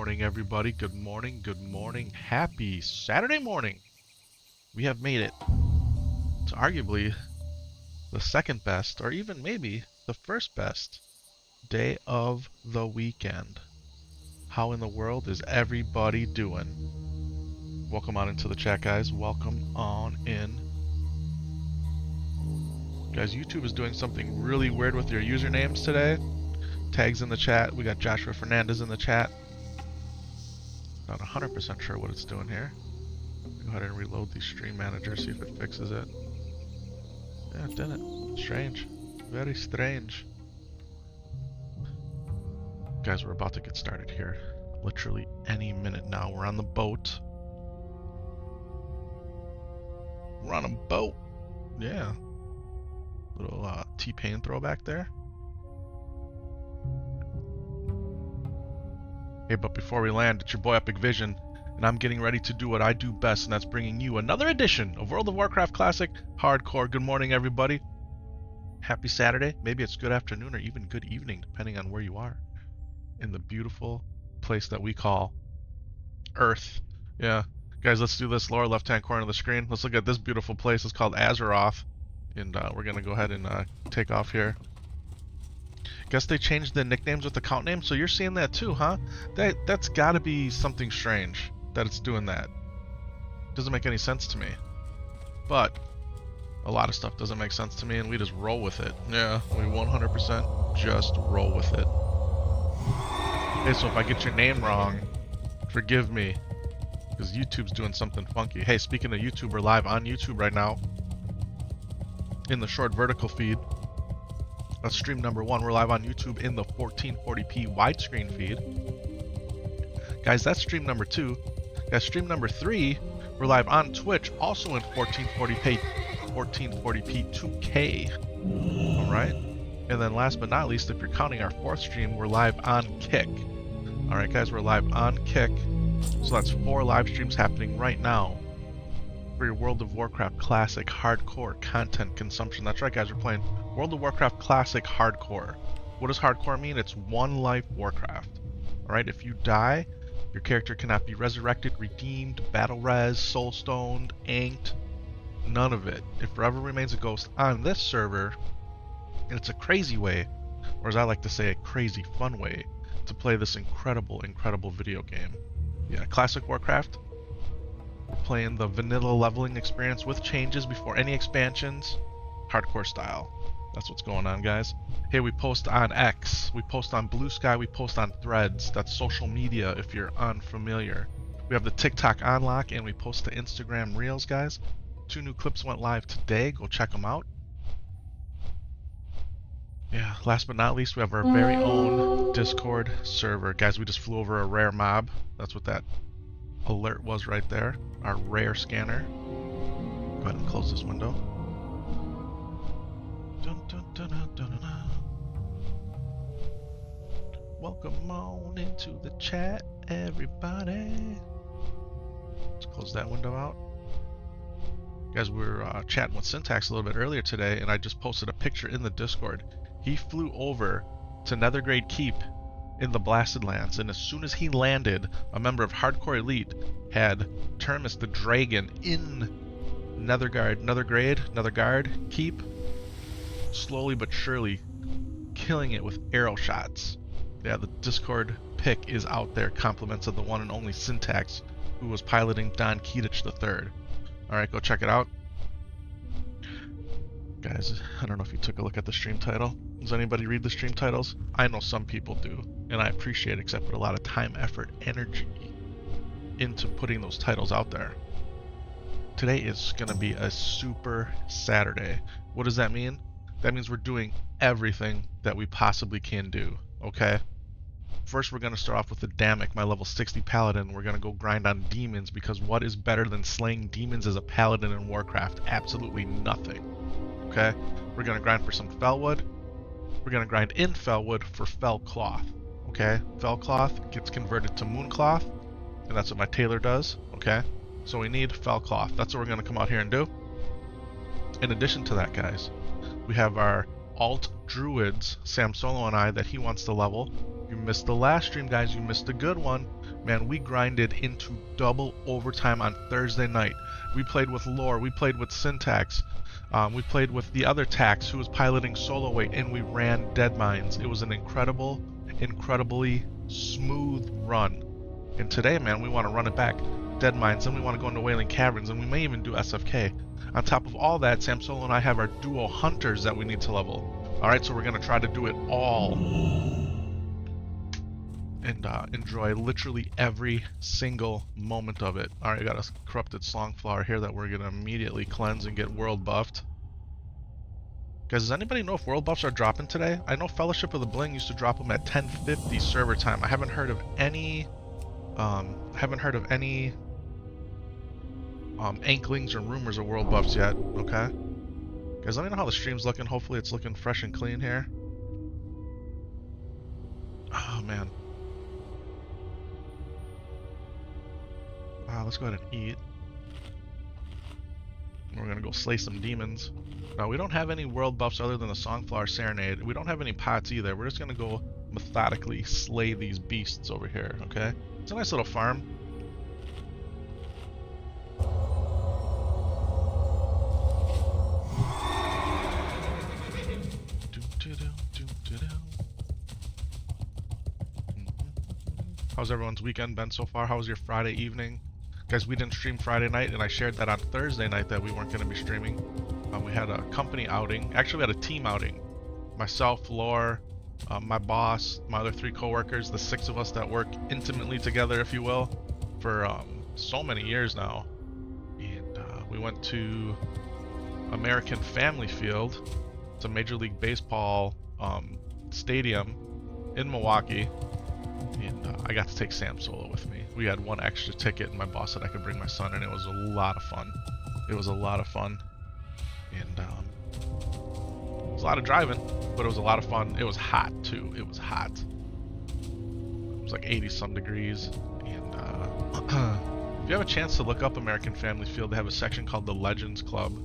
morning, everybody. Good morning, good morning. Happy Saturday morning. We have made it to arguably the second best, or even maybe the first best day of the weekend. How in the world is everybody doing? Welcome on into the chat, guys. Welcome on in. Guys, YouTube is doing something really weird with your usernames today. Tags in the chat. We got Joshua Fernandez in the chat. Not 100% sure what it's doing here. Go ahead and reload the stream manager, see if it fixes it. Yeah, it didn't. Strange. Very strange. Guys, we're about to get started here. Literally any minute now. We're on the boat. We're on a boat. Yeah. Little T-Pain throwback there. Hey, but before we land, it's your boy Epic Vision, and I'm getting ready to do what I do best, and that's bringing you another edition of World of Warcraft Classic Hardcore. Good morning, everybody. Happy Saturday. Maybe it's good afternoon or even good evening, depending on where you are in the beautiful place that we call Earth. Yeah. Guys, let's do this. Lower left-hand corner of the screen. Let's look at this beautiful place. It's called Azeroth, and we're going to go ahead and take off here. Guess they changed the nicknames with the count name, so you're seeing that too, huh? That's got to be something strange that it's doing that. Doesn't make any sense to me. But a lot of stuff doesn't make sense to me, and we just roll with it. Yeah, we 100% just roll with it. Hey, so if I get your name wrong, forgive me, because YouTube's doing something funky. Hey, speaking of YouTube, we're live on YouTube right now in the short vertical feed. That's stream number 1. We're live on YouTube in the 1440p widescreen feed. Guys, that's stream number 2. Guys, stream number 3, we're live on Twitch, also in 1440p 2K. Alright? And then last but not least, if you're counting our 4th stream, we're live on Kick. Alright guys, we're live on Kick. So that's 4 live streams happening right now for your World of Warcraft Classic Hardcore content consumption. That's right, guys, we're playing World of Warcraft Classic Hardcore. What does hardcore mean? It's one life Warcraft. Alright, if you die, your character cannot be resurrected, redeemed, battle res, soulstoned, inked, none of it. It forever remains a ghost on this server, and it's a crazy way, or as I like to say, a crazy fun way to play this incredible, incredible video game. Yeah, Classic Warcraft. We're playing the vanilla leveling experience with changes before any expansions, hardcore style. That's what's going on, guys. Hey, we post on X, we post on Blue Sky, we post on Threads. That's social media if you're unfamiliar. We have the TikTok unlock, and we post to Instagram Reels, guys. 2 new clips went live today. Go check them out. Yeah, last but not least, we have our very own Discord server. Guys, we just flew over a rare mob. That's what that alert was right there. Our rare scanner. Go ahead and close this window. Dun, dun, dun, dun, dun, dun, dun. Welcome on into the chat, everybody. Let's close that window out. Guys, we were chatting with Syntax a little bit earlier today, and I just posted a picture in the Discord. He flew over to Nethergrade Keep in the Blasted Lands, and as soon as he landed, a member of Hardcore Elite had Termis the Dragon in Netherguard Keep, slowly but surely killing it with arrow shots. Yeah, the Discord pic is out there, compliments of the one and only Syntax, who was piloting Don Keatich III. Alright, go check it out. Guys, I don't know if you took a look at the stream title. Does anybody read the stream titles? I know some people do, and I appreciate it, because I put a lot of time, effort, energy into putting those titles out there. Today is going to be a super Saturday. What does that mean? That means we're doing everything that we possibly can do, okay? First, we're going to start off with Adamic, my level 60 paladin. We're going to go grind on demons, because what is better than slaying demons as a paladin in Warcraft? Absolutely nothing. Okay? We're going to grind for some Felwood. We're going to grind in Felwood for Felcloth. Okay? Felcloth gets converted to Mooncloth, and that's what my tailor does. Okay? So we need Felcloth. That's what we're going to come out here and do. In addition to that, guys, we have our alt druids, Samsolo and I, that he wants to level. You missed the last stream, guys. You missed a good one. Man, we grinded into double overtime on Thursday night. We played with Lore, we played with Syntax, we played with the other Tax who was piloting solo weight, and we ran dead mines. It was an incredibly smooth run. And today, man, we want to run it back. Dead mines, then we want to go into Wailing Caverns, and we may even do SFK. On top of all that, Samsolo and I have our duo hunters that we need to level. Alright, so we're going to try to do it all. And enjoy literally every single moment of it. Alright, I got a corrupted Slongflower here that we're going to immediately cleanse and get world buffed. Guys, does anybody know if world buffs are dropping today? I know Fellowship of the Bling used to drop them at 10:50 server time. I haven't heard of any anklings or rumors of world buffs yet. Okay, guys, let me know how the stream's looking. Hopefully it's looking fresh and clean here. Oh man. Let's go ahead and eat. We're gonna go slay some demons. Now, we don't have any world buffs other than the Songflower Serenade. We don't have any pots either. We're just gonna go methodically slay these beasts over here, okay? It's a nice little farm. How's everyone's weekend been so far? How was your Friday evening? Guys, we didn't stream Friday night, and I shared that on Thursday night that we weren't going to be streaming. We had a company outing. Actually, we had a team outing. Myself, Lore, my boss, my other 3 coworkers, the 6 of us that work intimately together, if you will, for so many years now. And we went to American Family Field. It's a Major League Baseball stadium in Milwaukee. And I got to take Samsolo with me. We had 1 extra ticket, and my boss said I could bring my son, and it was a lot of fun. It was a lot of fun. And it was a lot of driving, but it was a lot of fun. It was hot, too. It was hot. It was like 80-some degrees. And if you have a chance to look up American Family Field, they have a section called the Legends Club.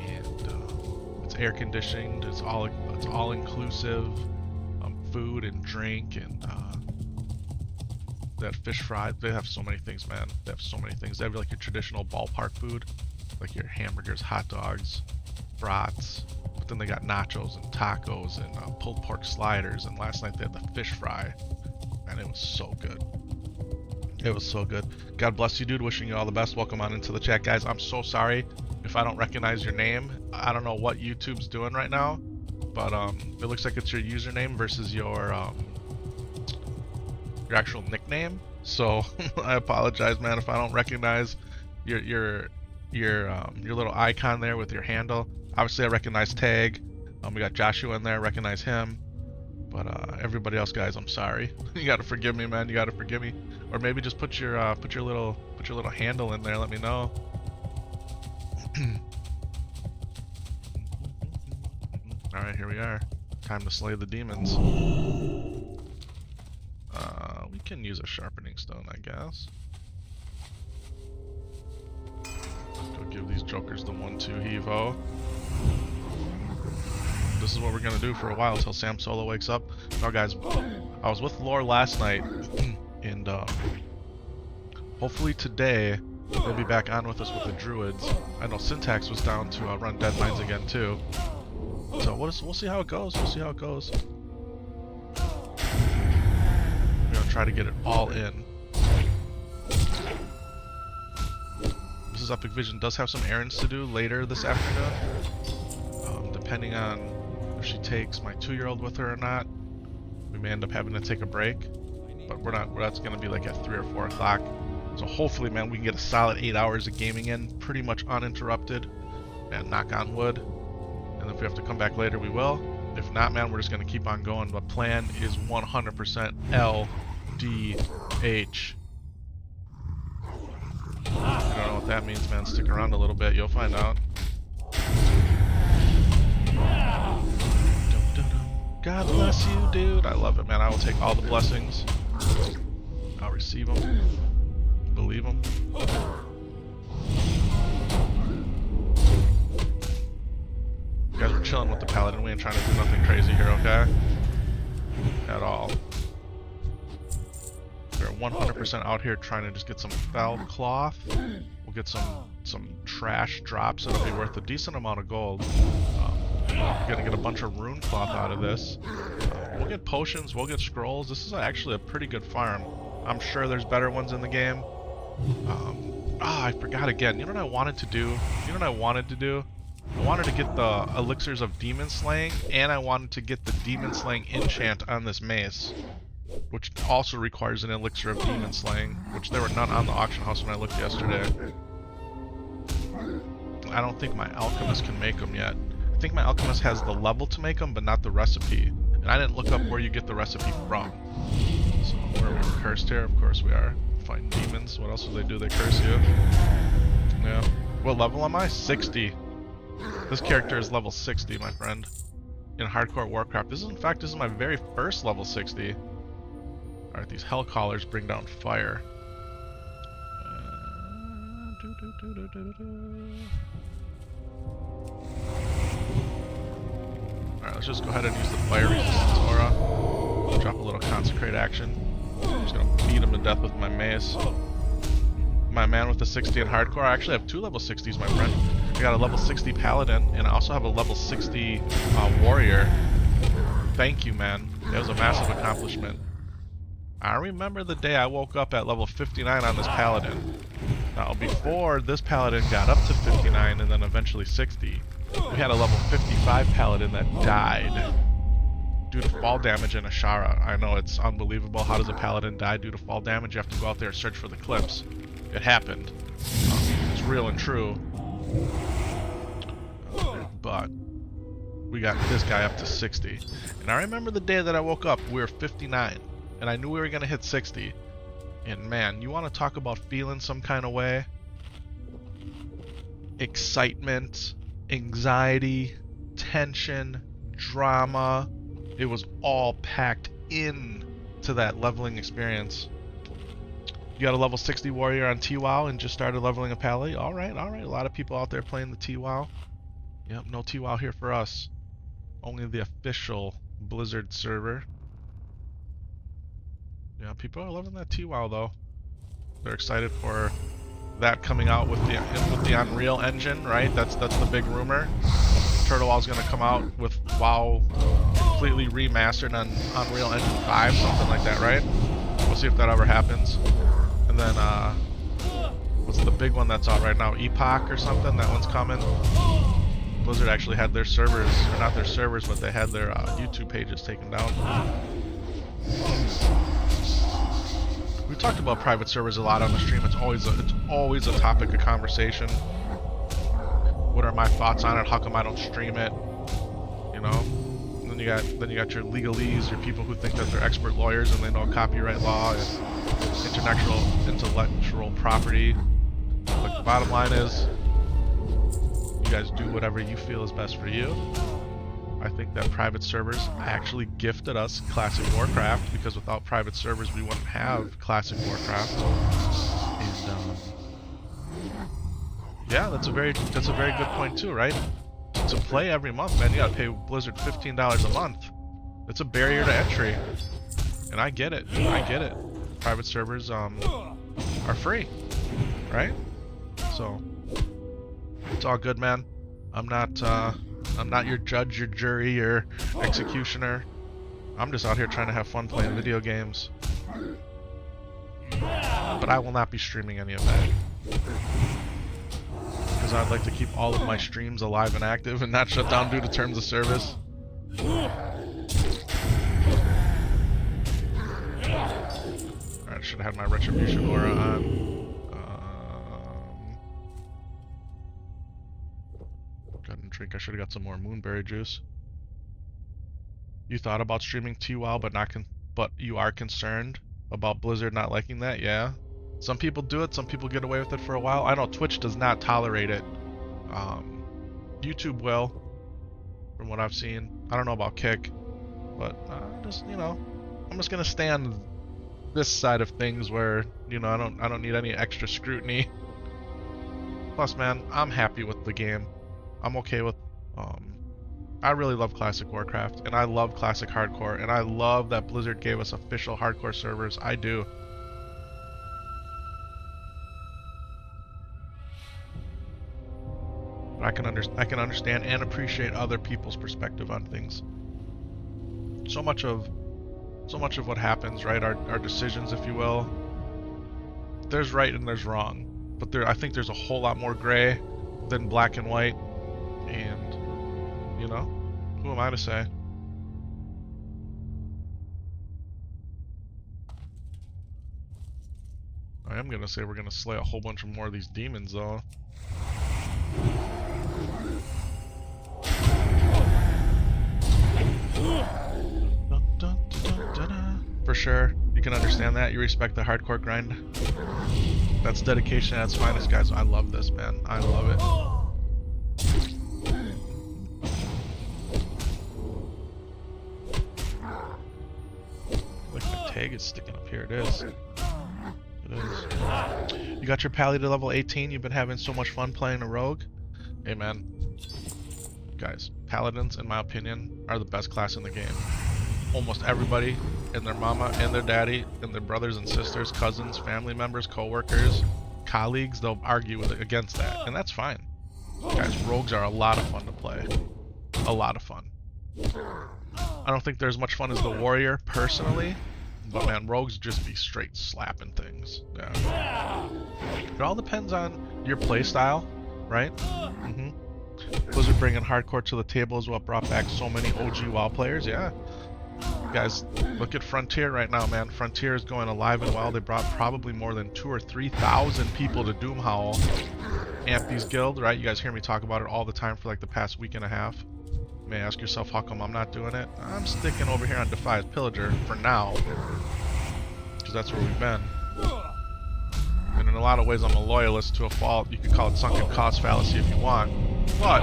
And it's air conditioned. It's all inclusive. Food and drink, and that fish fry. They have so many things, man. They have so many things. They have like your traditional ballpark food, like your hamburgers, hot dogs, brats. But then they got nachos and tacos and pulled pork sliders. And last night they had the fish fry, and it was so good. It was so good. God bless you, dude. Wishing you all the best. Welcome on into the chat, guys. I'm so sorry if I don't recognize your name. I don't know what YouTube's doing right now. But it looks like it's your username versus your actual nickname. So I apologize, man, if I don't recognize your little icon there with your handle. Obviously, I recognize Tag. We got Joshua in there. I recognize him. But everybody else, guys, I'm sorry. You gotta forgive me, man. You gotta forgive me. Or maybe just put your little handle in there. Let me know. Alright, here we are. Time to slay the demons. We can use a sharpening stone, I guess. Go give these jokers the 1-2 heave-ho. This is what we're gonna do for a while until Samsolo wakes up. Now, guys, I was with Lore last night, and hopefully today they'll be back on with us with the Druids. I know Syntax was down to run dead mines again, too. So we'll see how it goes. We'll see how it goes. We're gonna try to get it all in. Mrs. Epic Vision does have some errands to do later this afternoon. Depending on if she takes my 2-year-old with her or not, we may end up having to take a break. But we're not. That's gonna be like at 3 or 4 o'clock. So hopefully, man, we can get a solid 8 hours of gaming in, pretty much uninterrupted, and knock on wood. And if we have to come back later, we will. If not, man, we're just going to keep on going. The plan is 100% LDH. I don't know what that means, man. Stick around a little bit. You'll find out. God bless you, dude. I love it, man. I will take all the blessings. I'll receive them. Believe them. Guys, we're chilling with the Paladin. We ain't trying to do nothing crazy here, okay? At all. We're 100% out here trying to just get some Felcloth. We'll get some trash drops that'll be worth a decent amount of gold. We're gonna get a bunch of rune cloth out of this. We'll get potions, we'll get scrolls. This is actually a pretty good farm. I'm sure there's better ones in the game. I forgot again. You know what I wanted to do? I wanted to get the elixirs of demon slaying, and I wanted to get the demon slaying enchant on this mace, which also requires an elixir of demon slaying, which there were none on the auction house when I looked yesterday. I don't think my alchemist can make them yet. I think my alchemist has the level to make them, but not the recipe. And I didn't look up where you get the recipe from. So, where are we cursed here? Of course we are. Fighting demons. What else do? They curse you. Yeah. What level am I? 60. This character is level 60, my friend. In hardcore Warcraft. This is my very first level 60. Alright, these hell callers bring down fire. Alright, let's just go ahead and use the fire resistance aura. Drop a little consecrate action. I'm just gonna beat him to death with my mace. My man with the 60 in hardcore. I actually have 2 level 60s, my friend. I got a level 60 paladin, and I also have a level 60 warrior. Thank you, man. That was a massive accomplishment. I remember the day I woke up at level 59 on this paladin. Now, before this paladin got up to 59 and then eventually 60, we had a level 55 paladin that died due to fall damage in Ashara. I know, it's unbelievable. How does a paladin die due to fall damage? You have to go out there and search for the clips. It happened. It's real and true. But we got this guy up to 60. And I remember the day that I woke up, we were 59. And I knew we were going to hit 60. And man, you want to talk about feeling some kind of way? Excitement, anxiety, tension, drama. It was all packed in to that leveling experience. You got a level 60 warrior on TWoW and just started leveling a pally? Alright, alright. A lot of people out there playing the TWoW. Yep, no TWoW here for us. Only the official Blizzard server. Yeah, people are loving that TWoW though. They're excited for that coming out with the Unreal Engine, right? That's the big rumor. TurtleWow's gonna come out with WoW completely remastered on Unreal Engine 5, something like that, right? We'll see if that ever happens. And then what's the big one that's out right now? Epoch or something? That one's coming. Blizzard actually had their servers, or not their servers, but they had their YouTube pages taken down. We talked about private servers a lot on the stream. It's always a topic of conversation. What are my thoughts on it? How come I don't stream it? You know. And then you got your legalese, your people who think that they're expert lawyers and they know copyright law and intellectual property. But the bottom line is, you guys do whatever you feel is best for you. I think that private servers actually gifted us Classic Warcraft, because without private servers we wouldn't have Classic Warcraft. And yeah, that's a very good point too, right? To play every month, man, you gotta pay Blizzard $15 a month. It's a barrier to entry, and I get it. Private servers are free, right? So it's all good, man. I'm not your judge, your jury, your executioner. I'm just out here trying to have fun playing video games. But I will not be streaming any of that, because I'd like to keep all of my streams alive and active and not shut down due to terms of service. Alright, should have had my retribution aura on. Drink. I should have got some more moonberry juice. You thought about streaming TWoW, but you are concerned about Blizzard not liking that? Yeah. Some people do it. Some people get away with it for a while. I know Twitch does not tolerate it. YouTube will, from what I've seen. I don't know about Kick, but just, you know, I'm just gonna stay on this side of things where, you know, I don't need any extra scrutiny. Plus, man, I'm happy with the game. I'm okay with, I really love Classic Warcraft, and I love Classic Hardcore, and I love that Blizzard gave us official hardcore servers. I do. But I can understand and appreciate other people's perspective on things. So much of what happens, right? Our decisions, if you will. There's right and there's wrong, but I think there's a whole lot more gray than black and white. And you know, who am I to say? I am gonna say we're gonna slay a whole bunch more of these demons, though. For sure, you can understand that. You respect the hardcore grind. That's dedication at its finest, guys. I love this, man. I love it. Look, my tag is sticking up here. It is. It is. You got your pally to level 18. You've been having so much fun playing a rogue. Hey, man. Guys, paladins, in my opinion, are the best class in the game. Almost everybody and their mama and their daddy and their brothers and sisters, cousins, family members, co-workers, colleagues, they'll argue against that, and that's fine. Guys, rogues are a lot of fun to play. A lot of fun. I don't think they're as much fun as the warrior, personally, but man, rogues just be straight slapping things. Yeah. It all depends on your playstyle, right? Blizzard bringing hardcore to the table is what brought back so many OG WoW players, yeah. Guys, look at Frontier right now, man. Frontier is going alive and well. They brought probably more than 2,000 or 3,000 people to Doomhowl. Ampy's Guild, right? You guys hear me talk about it all the time for like the past week and a half. You may ask yourself, how come I'm not doing it? I'm sticking over here on Defias Pillager for now, because that's where we've been. And in a lot of ways, I'm a loyalist to a fault. You could call it sunken cost fallacy if you want, but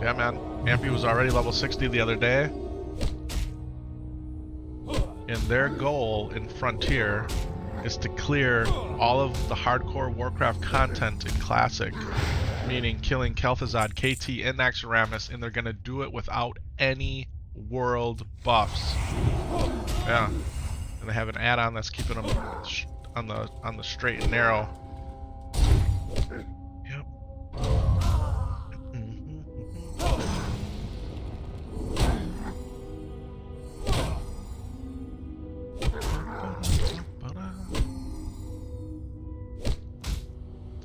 yeah, man. Ampy was already level 60 the other day. And their goal in Frontier is to clear all of the hardcore Warcraft content in Classic. Meaning killing Kel'Thuzad, KT, and Naxxramas, and they're gonna do it without any world buffs. Yeah. And they have an add-on that's keeping them on the straight and narrow. Yep.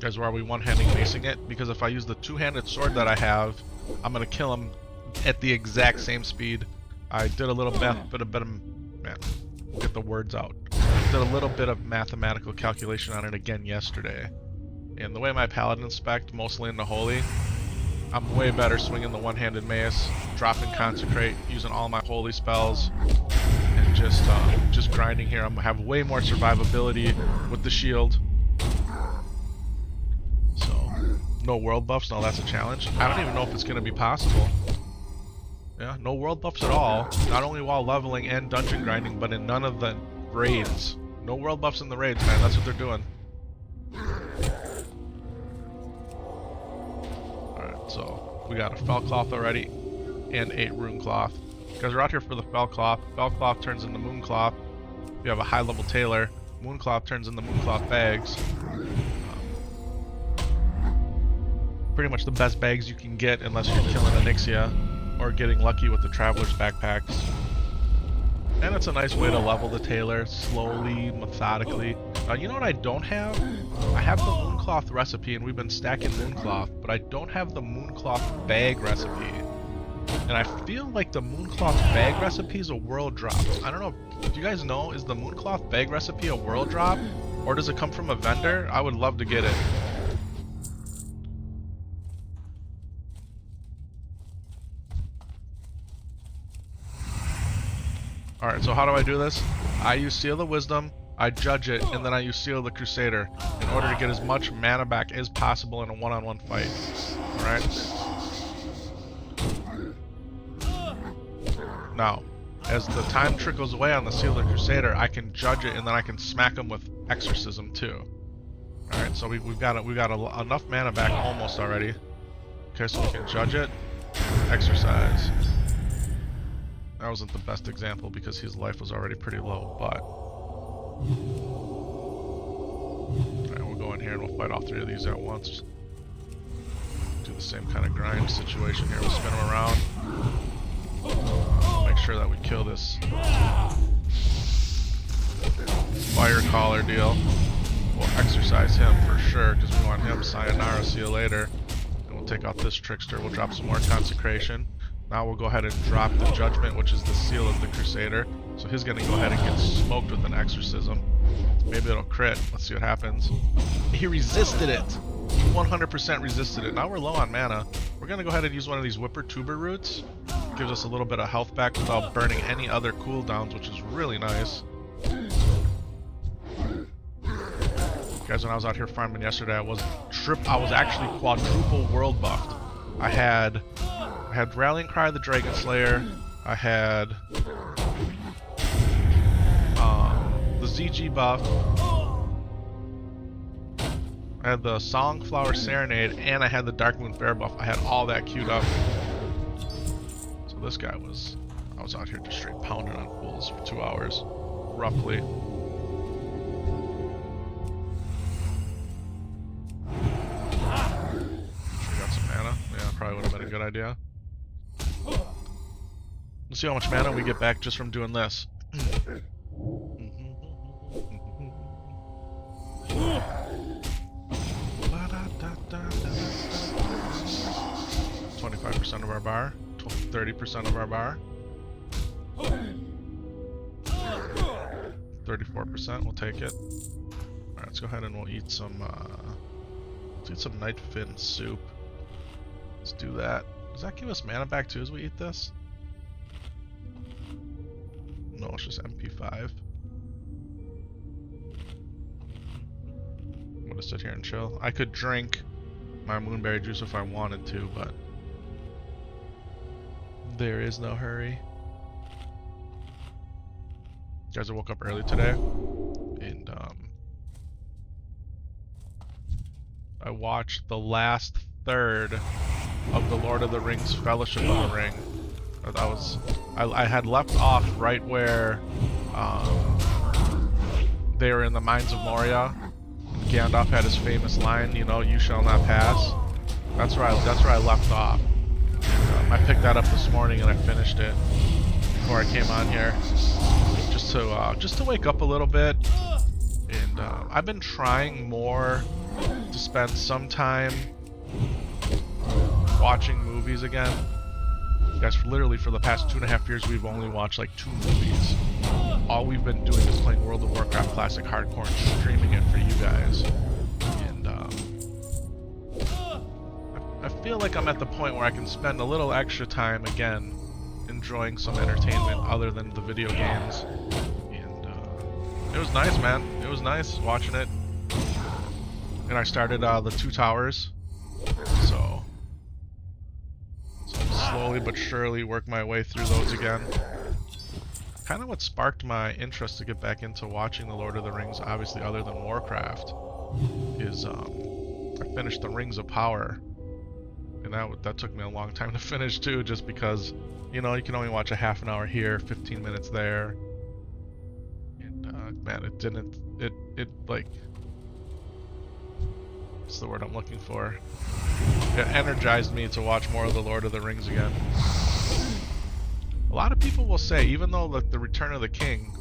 Guys, why are we one-handing macing it? Because if I use the two-handed sword that I have, I'm gonna kill him at the exact same speed. I did a little man, we'll get the words out. Did a little bit of mathematical calculation on it again yesterday. And the way my paladins spec, mostly in the holy, I'm way better swinging the one-handed mace, dropping consecrate, using all my holy spells, and just grinding here. I'm gonna have way more survivability with the shield. No world buffs? No, that's a challenge. I don't even know if it's going to be possible. Yeah, no world buffs at all. Not only while leveling and dungeon grinding, but in none of the raids. No world buffs in the raids, man. That's what they're doing. Alright, so we got a Felcloth already and 8 Runecloth. Because we're out here for the Felcloth. Felcloth turns into Mooncloth. You have a high level tailor. Mooncloth turns into Mooncloth bags. Pretty much the best bags you can get unless you're killing Onyxia or getting lucky with the Traveler's backpacks. And it's a nice way to level the tailor slowly, methodically. You know what I don't have? I have the Mooncloth recipe, and we've been stacking Mooncloth, but I don't have the Mooncloth bag recipe. And I feel like the Mooncloth bag recipe is a world drop. I don't know, do you guys know, is the Mooncloth bag recipe a world drop? Or does it come from a vendor? I would love to get it. Alright, so how do I do this? I use Seal of Wisdom, I judge it, and then I use Seal of the Crusader in order to get as much mana back as possible in a one-on-one fight. Alright? Now, as the time trickles away on the Seal of the Crusader, I can judge it, and then I can smack him with Exorcism too. Alright, so we've got enough mana back almost already. Okay, so we can judge it, exercise. That wasn't the best example because his life was already pretty low, but Alright, we'll go in here and we'll fight all three of these at once. Do the same kind of grind situation here. We'll spin them around. Make sure that we kill this fire caller deal. We'll exercise him for sure because we want him. Sayonara, see you later. And we'll take out this trickster. We'll drop some more consecration. Now we'll go ahead and drop the judgment, which is the seal of the crusader. So he's going to go ahead and get smoked with an exorcism. Maybe it'll crit. Let's see what happens. He resisted it. 100% resisted it. Now we're low on mana. We're going to go ahead and use one of these Whipper Tuber roots. Gives us a little bit of health back without burning any other cooldowns, which is really nice. Guys, when I was out here farming yesterday, I was actually quadruple world buffed. I had Rallying Cry the Dragon Slayer. I had the ZG buff. I had the Songflower Serenade, and I had the Dark Moon Fair buff. I had all that queued up. So this guy was... I was out here just straight pounding on fools for 2 hours, roughly. Probably would have been a good idea. Let's see how much mana we get back just from doing this. 25% of our bar, 30% of our bar, 34%. We'll take it. All right, let's go ahead and we'll eat some. Let's eat some night fin soup. Let's do that. Does that give us mana back too as we eat this? No, it's just MP5. I'm gonna sit here and chill. I could drink my moonberry juice if I wanted to, but there is no hurry. Guys, I woke up early today, and I watched the last third of the Lord of the Rings Fellowship of the Ring. I had left off right where they were in the Mines of Moria. Gandalf had his famous line, you know, "You shall not pass." That's where I left off. And, I picked that up this morning and I finished it before I came on here, just to wake up a little bit. And I've been trying more to spend some time watching movies again. Guys, literally for the past 2.5 years, we've only watched like 2 movies. All we've been doing is playing World of Warcraft Classic Hardcore and streaming it for you guys. And I feel like I'm at the point where I can spend a little extra time again enjoying some entertainment other than the video games. And it was nice, man. It was nice watching it. And I started the 2 Towers. So slowly but surely work my way through those again. Kind of what sparked my interest to get back into watching the Lord of the Rings, obviously other than Warcraft, is I finished the Rings of Power, and that took me a long time to finish too, just because, you know, you can only watch a half an hour here, 15 minutes there, and man, it like, what's the word I'm looking for? It energized me to watch more of the Lord of the Rings again. A lot of people will say, even though like the Return of the King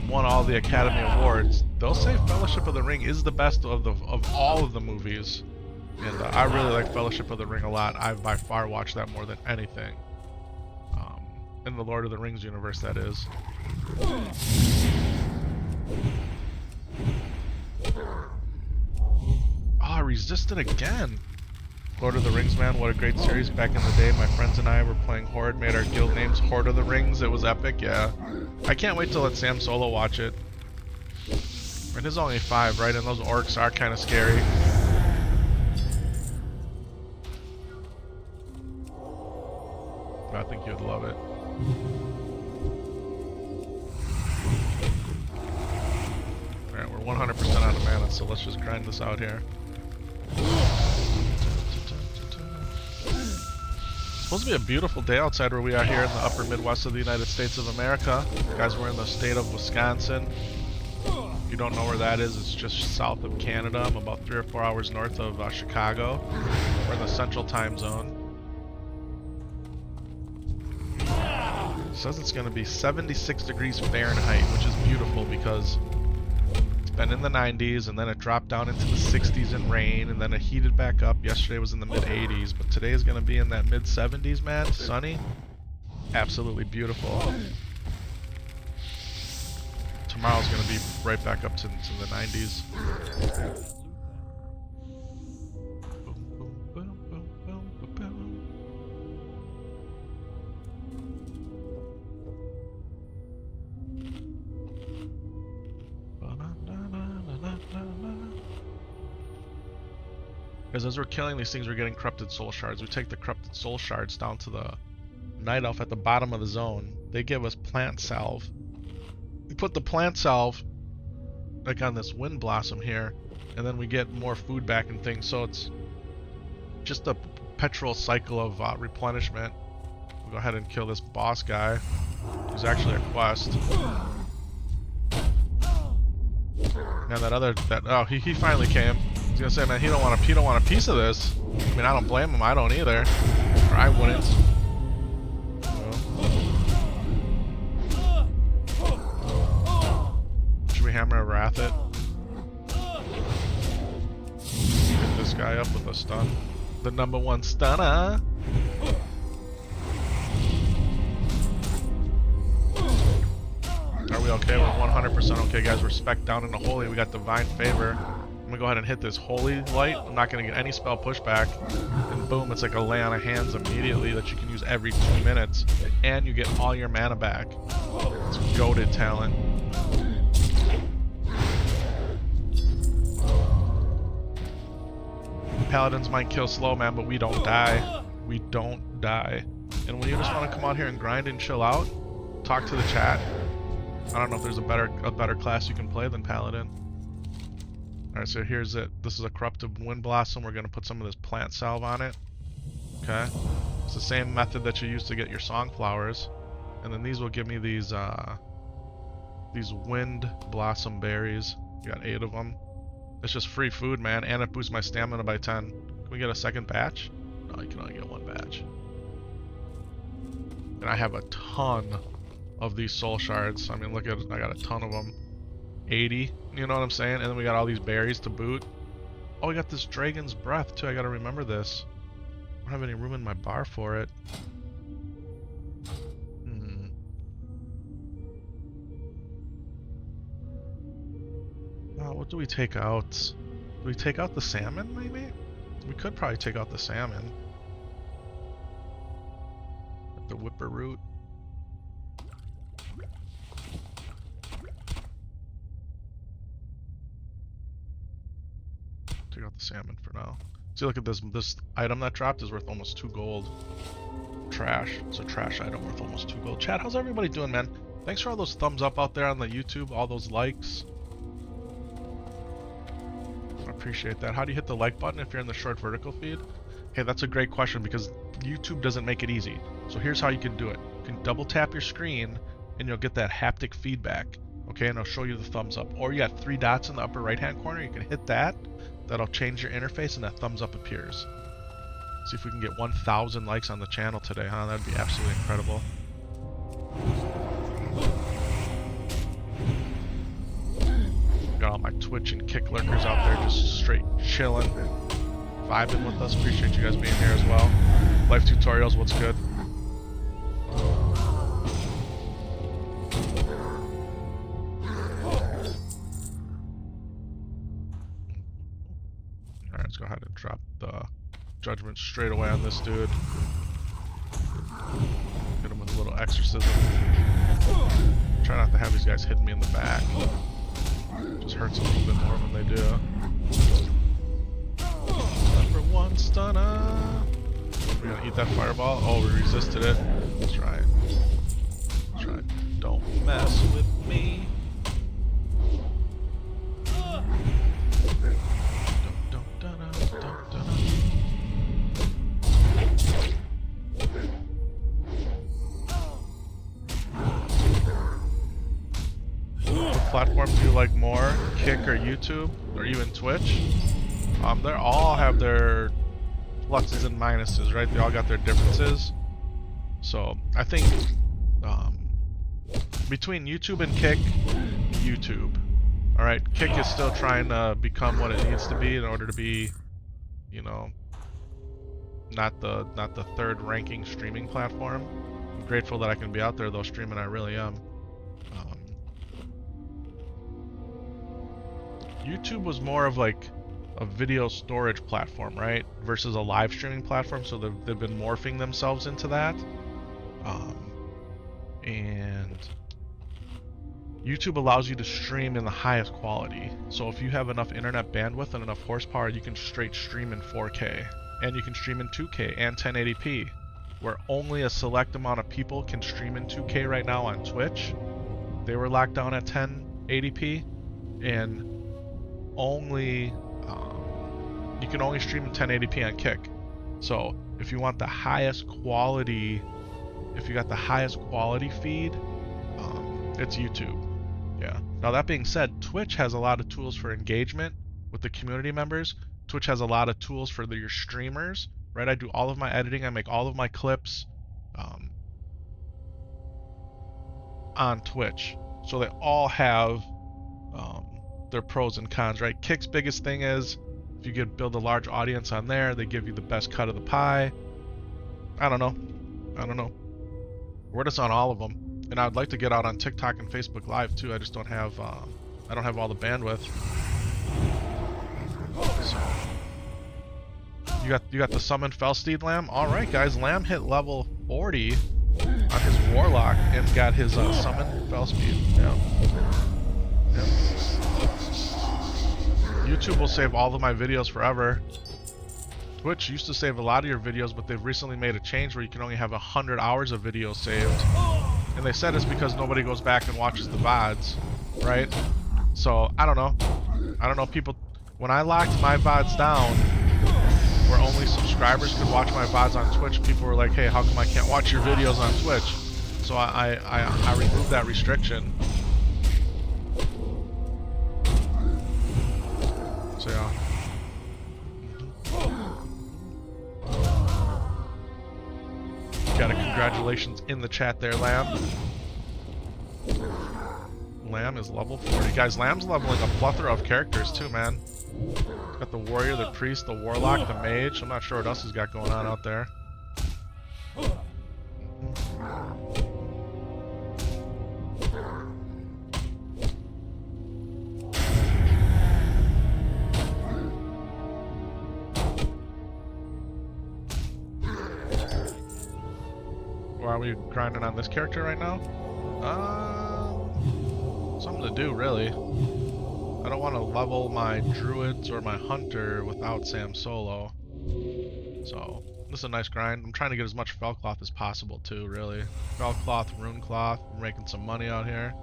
won all the Academy Awards, they'll say Fellowship of the Ring is the best of all of the movies. And I really like Fellowship of the Ring a lot. I've by far watched that more than anything. In the Lord of the Rings universe, that is. Oh, I resisted again. Lord of the Rings, man, what a great series back in the day. My friends and I were playing Horde, made our guild names Horde of the Rings. It was epic, yeah. I can't wait to let Samsolo watch it. And there's only 5, right? And those orcs are kind of scary. But I think you'd love it. Alright, we're 100% out of mana, so let's just grind this out here. It's supposed to be a beautiful day outside where we are here in the upper Midwest of the United States of America. Guys, we're in the state of Wisconsin. you don't know where that is, it's just south of Canada. I'm about 3 or 4 hours north of Chicago. We're in the Central Time Zone. It says it's going to be 76 degrees Fahrenheit, which is beautiful because it's been in the 90s and then it dropped down into the 60s in rain and then it heated back up. Yesterday was in the mid 80s, but today is going to be in that mid 70s, man. Sunny. Absolutely beautiful. Tomorrow's going to be right back up to the 90s. Because as we're killing these things, we're getting corrupted soul shards. We take the corrupted soul shards down to the night elf at the bottom of the zone. They give us plant salve. We put the plant salve like on this wind blossom here, and then we get more food back and things. So it's just a perpetual cycle of replenishment. We'll go ahead and kill this boss guy, who's actually a quest. And oh, he finally came. I was gonna say, man, he don't want a piece of this. I mean, I don't blame him. I don't either, or I wouldn't. Should we hammer a wrath it? Hit this guy up with a stun. The #1 stunner. Are we okay? We're 100% okay, guys. We're spec down into holy. We got divine favor. I'm gonna go ahead and hit this holy light. I'm not gonna get any spell pushback, and boom, it's like a lay on of hands immediately that you can use every 2 minutes, and you get all your mana back. It's goated talent. Paladins might kill slow, man, but we don't die. We don't die. And when you just want to come out here and grind and chill out, talk to the chat. I don't know if there's a better class you can play than Paladin. Alright, so here's it. This is a corrupted wind blossom. We're going to put some of this plant salve on it. Okay. It's the same method that you use to get your song flowers. And then these will give me these wind blossom berries. You got 8 of them. It's just free food, man, and it boosts my stamina by 10. Can we get a second batch? No, you can only get 1 batch. And I have a ton of these soul shards. I mean, look at it. I got a ton of them. 80, you know what I'm saying? And then we got all these berries to boot. Oh, we got this dragon's breath too. I gotta remember this. I don't have any room in my bar for it. What do we take out? Do we take out the salmon, maybe? We could probably take out the salmon. The whipper root. Take out the salmon for now. See, look at this. This item that dropped is worth almost 2 gold. Trash. It's a trash item worth almost 2 gold. Chat, how's everybody doing, man? Thanks for all those thumbs up out there on the YouTube, all those likes. I appreciate that. How do you hit the like button if you're in the short vertical feed? Okay, that's a great question because YouTube doesn't make it easy. So here's how you can do it. You can double tap your screen and you'll get that haptic feedback. Okay, and I'll show you the thumbs up. Or you got 3 dots in the upper right hand corner. You can hit that. That'll change your interface and that thumbs up appears. See if we can get 1,000 likes on the channel today, huh? That'd be absolutely incredible. Got all my Twitch and Kick lurkers out there just straight chilling, vibing with us. Appreciate you guys being here as well. Life tutorials, what's good? Alright, let's go ahead and drop the judgment straight away on this dude. Hit him with a little exorcism. Try not to have these guys hitting me in the back. Just hurts a little bit more when they do. #1 stunner. We're gonna eat that fireball. Oh, we resisted it. That's right. That's right. Don't mess with me. platform do you like more, Kick or YouTube, or even Twitch? They all have their pluses and minuses, right? They all got their differences. So I think between YouTube and Kick, YouTube. All right, Kick is still trying to become what it needs to be in order to be, you know, not the third ranking streaming platform. I'm grateful that I can be out there though streaming. I really am. YouTube was more of like a video storage platform, right? Versus a live streaming platform, so they've been morphing themselves into that. And YouTube allows you to stream in the highest quality. So if you have enough internet bandwidth and enough horsepower, you can straight stream in 4K. And you can stream in 2K and 1080p. Where only a select amount of people can stream in 2K right now on Twitch. They were locked down at 1080p. And only you can only stream in 1080p on Kick. So if you want the highest quality, if you got the highest quality feed, it's YouTube. Yeah. Now that being said, Twitch has a lot of tools for engagement with the community members. Twitch has a lot of tools for your streamers, right? I do all of my editing. I make all of my clips on Twitch. So they all have their pros and cons, right? Kick's biggest thing is if you build a large audience on there, they give you the best cut of the pie. I don't know. We're just on all of them, and I'd like to get out on TikTok and Facebook Live too. I just don't have I don't have all the bandwidth. So you got the summoned Felsteed Lamb. All right, guys, Lamb hit level 40 on his Warlock and got his summoned Felspeed. Yeah. Yep. YouTube will save all of my videos forever. Twitch used to save a lot of your videos, but they've recently made a change where you can only have 100 hours of video saved. And they said it's because nobody goes back and watches the VODs, right? So, I don't know, people, when I locked my VODs down, where only subscribers could watch my VODs on Twitch, people were like, hey, how come I can't watch your videos on Twitch? So I removed that restriction. So yeah. Got a congratulations in the chat there, Lamb. Lamb is level 40. Guys, Lamb's leveling a plethora of characters too, man. He's got the warrior, the priest, the warlock, the mage. I'm not sure what else he's got going on out there. Are we grinding on this character right now? Something to do, really. I don't want to level my druids or my hunter without Samsolo. So, this is a nice grind. I'm trying to get as much Felcloth as possible, too, really. Felcloth, Runecloth, we're making some money out here.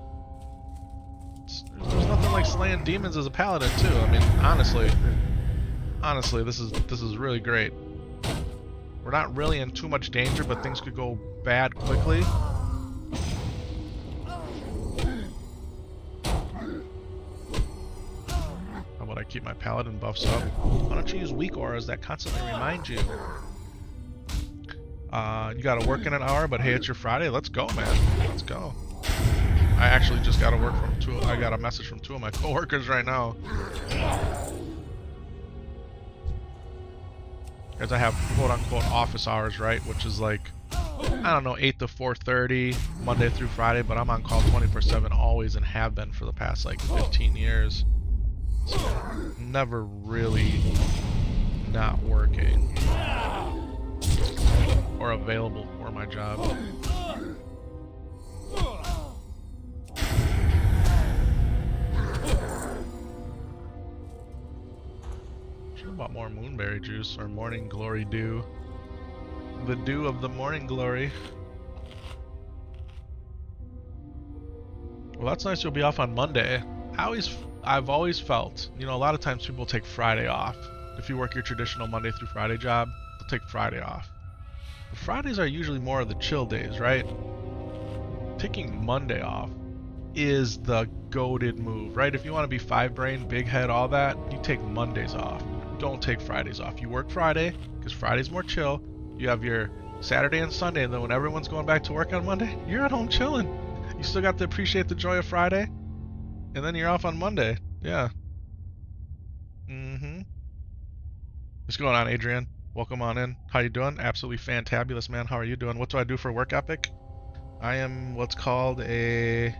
There's nothing like slaying demons as a paladin, too. I mean, honestly, this is really great. We're not really in too much danger, but things could go bad quickly. How about I keep my paladin buffs up? Why don't you use weak auras that constantly remind you? You gotta work in an hour, but hey, it's your Friday. Let's go, man. Let's go. I actually just got I got a message from two of my coworkers right now. Because I have quote-unquote office hours, right? Which is like, I don't know, 8 to 4:30, Monday through Friday, but I'm on call 24/7 always and have been for the past like 15 years. So, never really not working or available for my job. About more moonberry juice or morning glory dew. The dew of the morning glory. Well, that's nice you'll be off on Monday. I've always felt, you know, a lot of times people take Friday off. If you work your traditional Monday through Friday job, they'll take Friday off. But Fridays are usually more of the chill days, right? Taking Monday off is the goated move, right? If you want to be 5-brain, big head, all that, you take Mondays off. Don't take Fridays off. You work Friday, because Friday's more chill. You have your Saturday and Sunday, and then when everyone's going back to work on Monday, you're at home chilling. You still got to appreciate the joy of Friday, and then you're off on Monday. Yeah. What's going on, Adrian? Welcome on in. How you doing? Absolutely fantabulous, man. How are you doing? What do I do for work ethic? I am what's called a... I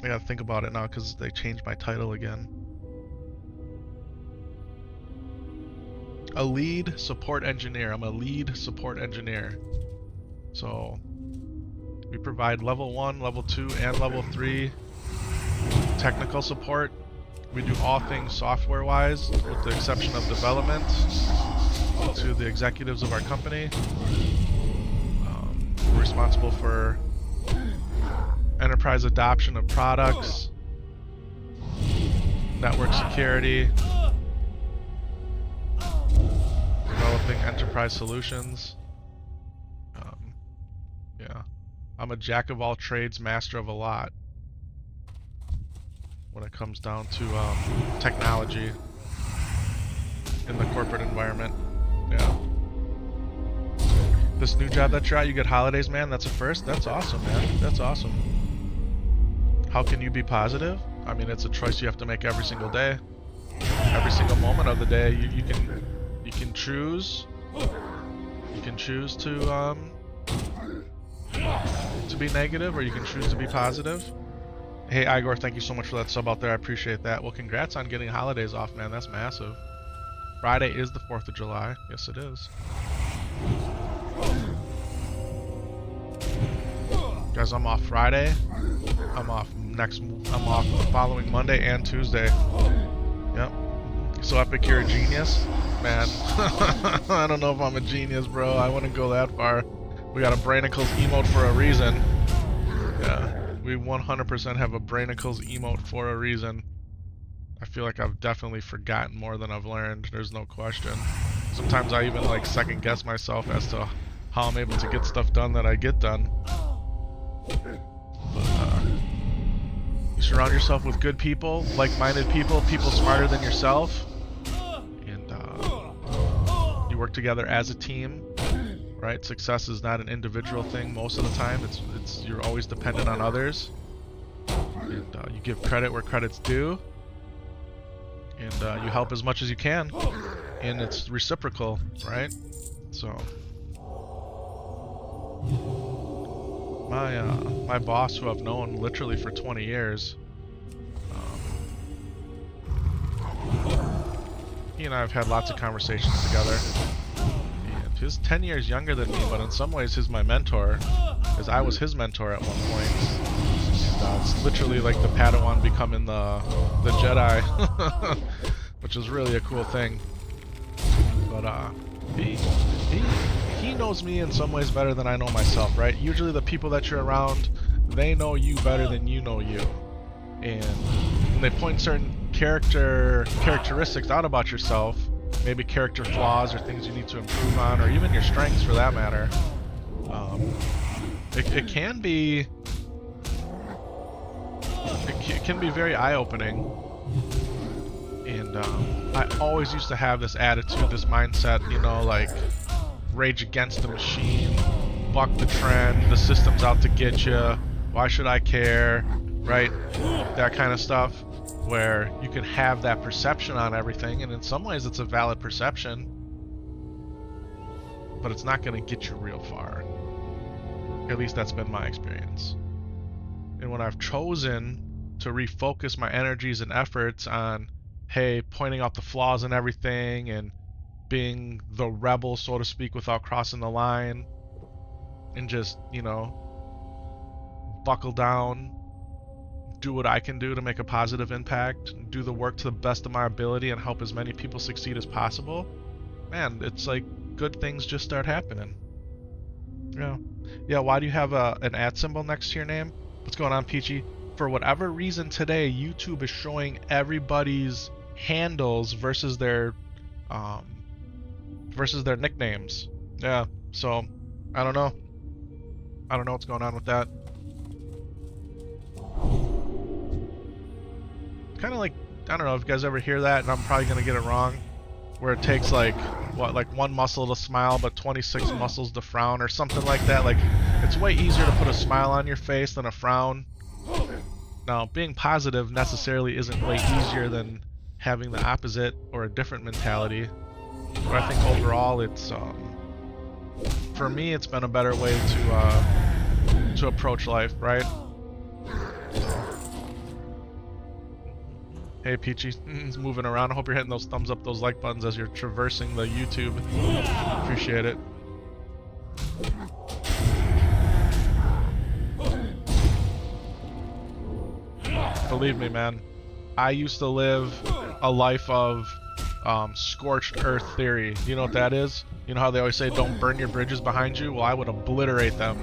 gotta think about it now because they changed my title again. A lead support engineer. I'm a lead support engineer. So we provide level 1, level 2, and level 3 technical support. We do all things software-wise, with the exception of development, to the executives of our company. We're responsible for enterprise adoption of products, network security, developing enterprise solutions. Yeah, I'm a jack of all trades, master of a lot when it comes down to technology in the corporate environment. Yeah. This new job that you're at, you get holidays, man. That's a first. That's awesome, man. That's awesome. How can you be positive? I mean, it's a choice you have to make every single day, every single moment of the day. You can choose. You can choose to be negative, or you can choose to be positive. Hey Igor, thank you so much for that sub out there. I appreciate that. Well, congrats on getting holidays off, man. That's massive. Friday is the 4th of July. Yes, it is. Guys, I'm off Friday. I'm off the following Monday and Tuesday. Yep. So Epic, you're a genius? Man, I don't know if I'm a genius, bro. I wouldn't go that far. We got a Brainicles emote for a reason. Yeah. We 100% have a Brainicles emote for a reason. I feel like I've definitely forgotten more than I've learned. There's no question. Sometimes I even like second guess myself as to how I'm able to get stuff done that I get done. But, you surround yourself with good people, like-minded people, people smarter than yourself, and you work together as a team. Right? Success is not an individual thing most of the time. It's you're always dependent on others. And you give credit where credit's due. And you help as much as you can. And it's reciprocal, right? So my boss, who I've known literally for 20 years, he and I have had lots of conversations together. He's 10 years younger than me, but in some ways he's my mentor, because I was his mentor at one point. And, it's literally like the Padawan becoming the Jedi, which is really a cool thing. But he knows me in some ways better than I know myself, right? Usually the people that you're around, they know you better than you know you, and when they point certain characteristics out about yourself, maybe character flaws or things you need to improve on, or even your strengths for that matter, it can be very eye-opening. And I always used to have this attitude, this mindset, you know, like rage against the machine, buck the trend, the system's out to get you, why should I care, right? That kind of stuff, where you can have that perception on everything, and in some ways it's a valid perception, but it's not going to get you real far. At least that's been my experience. And when I've chosen to refocus my energies and efforts on, hey, pointing out the flaws in everything and being the rebel, so to speak, without crossing the line, and just, you know, buckle down, do what I can do to make a positive impact, do the work to the best of my ability, and help as many people succeed as possible, man, it's like good things just start happening. Yeah, why do you have an ad symbol next to your name? What's going on, Peachy? For whatever reason today, YouTube is showing everybody's handles versus their nicknames. Yeah, so I don't know what's going on with that. kind of like, I don't know if you guys ever hear that, and I'm probably gonna get it wrong, where it takes like what, like 1 muscle to smile but 26 muscles to frown or something like that. Like, it's way easier to put a smile on your face than a frown. Now, being positive necessarily isn't way easier than having the opposite or a different mentality, but I think overall it's for me it's been a better way to approach life, right? Hey Peachy, he's moving around. I hope you're hitting those thumbs up, those like buttons as you're traversing the YouTube. Appreciate it. Believe me, man, I used to live a life of scorched earth theory. You know what that is? You know how they always say don't burn your bridges behind you? Well, I would obliterate them.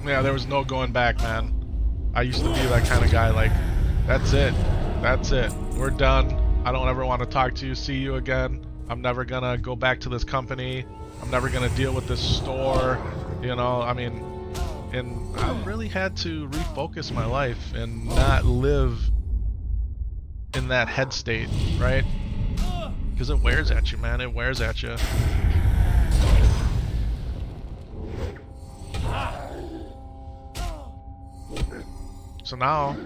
Yeah, there was no going back, man. I used to be that kind of guy, like, that's it. That's it. We're done. I don't ever want to talk to you, see you again. I'm never gonna go back to this company. I'm never gonna deal with this store. You know, I mean, and I really had to refocus my life and not live in that head state, right? Because it wears at you, man. It wears at you. So now,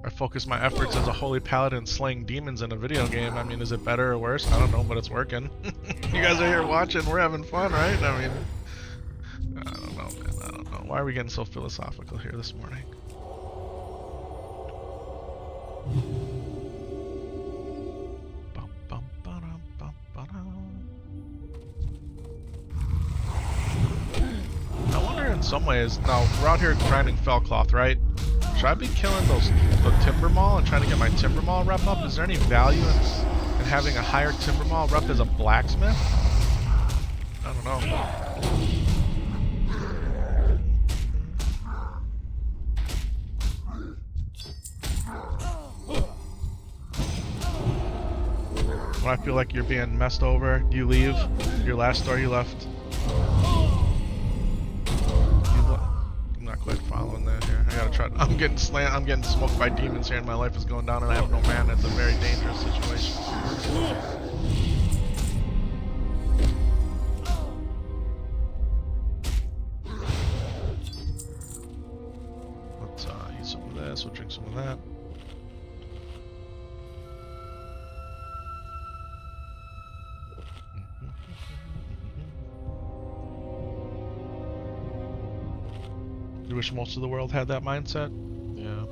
I focus my efforts as a holy paladin slaying demons in a video game. I mean, is it better or worse? I don't know, but it's working. You guys are here watching. We're having fun, right? I mean, I don't know, man. I don't know. Why are we getting so philosophical here this morning? I wonder in some ways, now we're out here grinding Felcloth, right? Should I be killing the Timber Maul and trying to get my Timber Maul rep up? Is there any value in having a higher Timber Maul rep as a blacksmith? I don't know. When I feel like you're being messed over, do you leave? Your last store you left? I'm not quite following that here. I gotta try. I'm getting smoked by demons here, and my life is going down, and I have no mana. It's a very dangerous situation. Let's eat some of this. We'll drink some of that. You wish most of the world had that mindset? Yeah.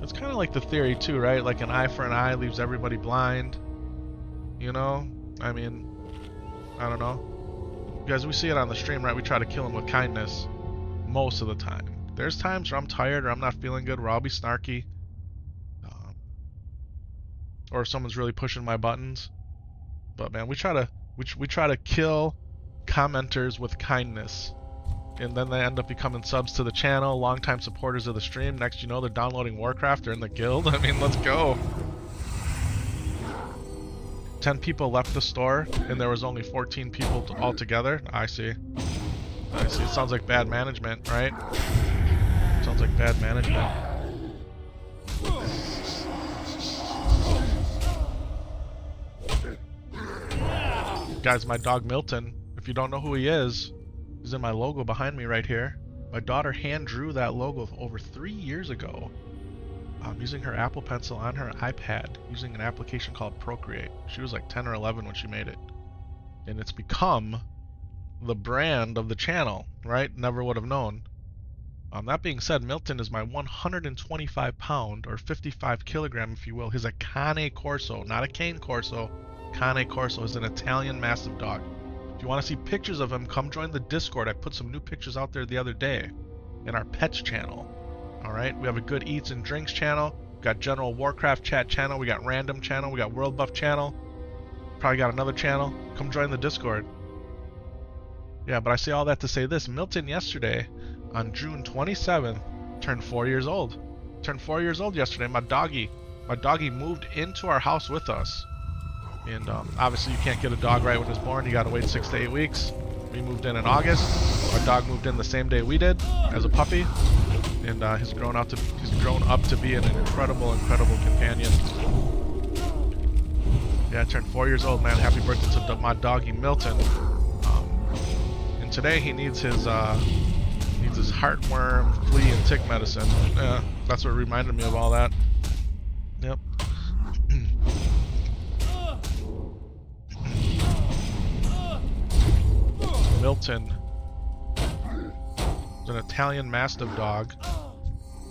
It's kind of like the theory too, right? Like an eye for an eye leaves everybody blind. You know? I mean, I don't know. Guys, we see it on the stream, right? We try to kill him with kindness most of the time. There's times where I'm tired or I'm not feeling good where I'll be snarky. Or if someone's really pushing my buttons. But man, we try to kill commenters with kindness. And then they end up becoming subs to the channel, longtime supporters of the stream. Next you know, they're downloading Warcraft, they're in the guild. I mean, let's go. 10 people left the store, and there was only 14 people altogether. I see. I see. It sounds like bad management, right? Sounds like bad management. Guys, my dog Milton, if you don't know who he is, he's in my logo behind me right here. My daughter hand drew that logo over 3 years ago, using her Apple Pencil on her iPad, using an application called Procreate. She was like 10 or 11 when she made it. And it's become the brand of the channel, right? Never would have known. That being said, Milton is my 125 pound, or 55 kilogram, if you will. He's a Cane Corso, not a Cane Corso. Cane Corso is an Italian mastiff dog. If you want to see pictures of him, come join the Discord. I put some new pictures out there the other day in our pets channel. Alright, we have a good eats and drinks channel. We got general Warcraft chat channel. We got random channel. We got world buff channel. Probably got another channel. Come join the Discord. Yeah, but I say all that to say this. Milton yesterday, on June 27th, turned 4 years old. Turned 4 years old yesterday. My doggy moved into our house with us. And obviously you can't get a dog right when it's born. You gotta wait 6 to 8 weeks. We moved in August. Our dog moved in the same day we did, as a puppy. and he's grown up to be an incredible companion. Yeah, I turned 4 years old, man. Happy birthday to my doggy Milton. And today he needs his heartworm, flea, and tick medicine. Yeah, that's what reminded me of all that. Yep. Milton is an Italian Mastiff dog.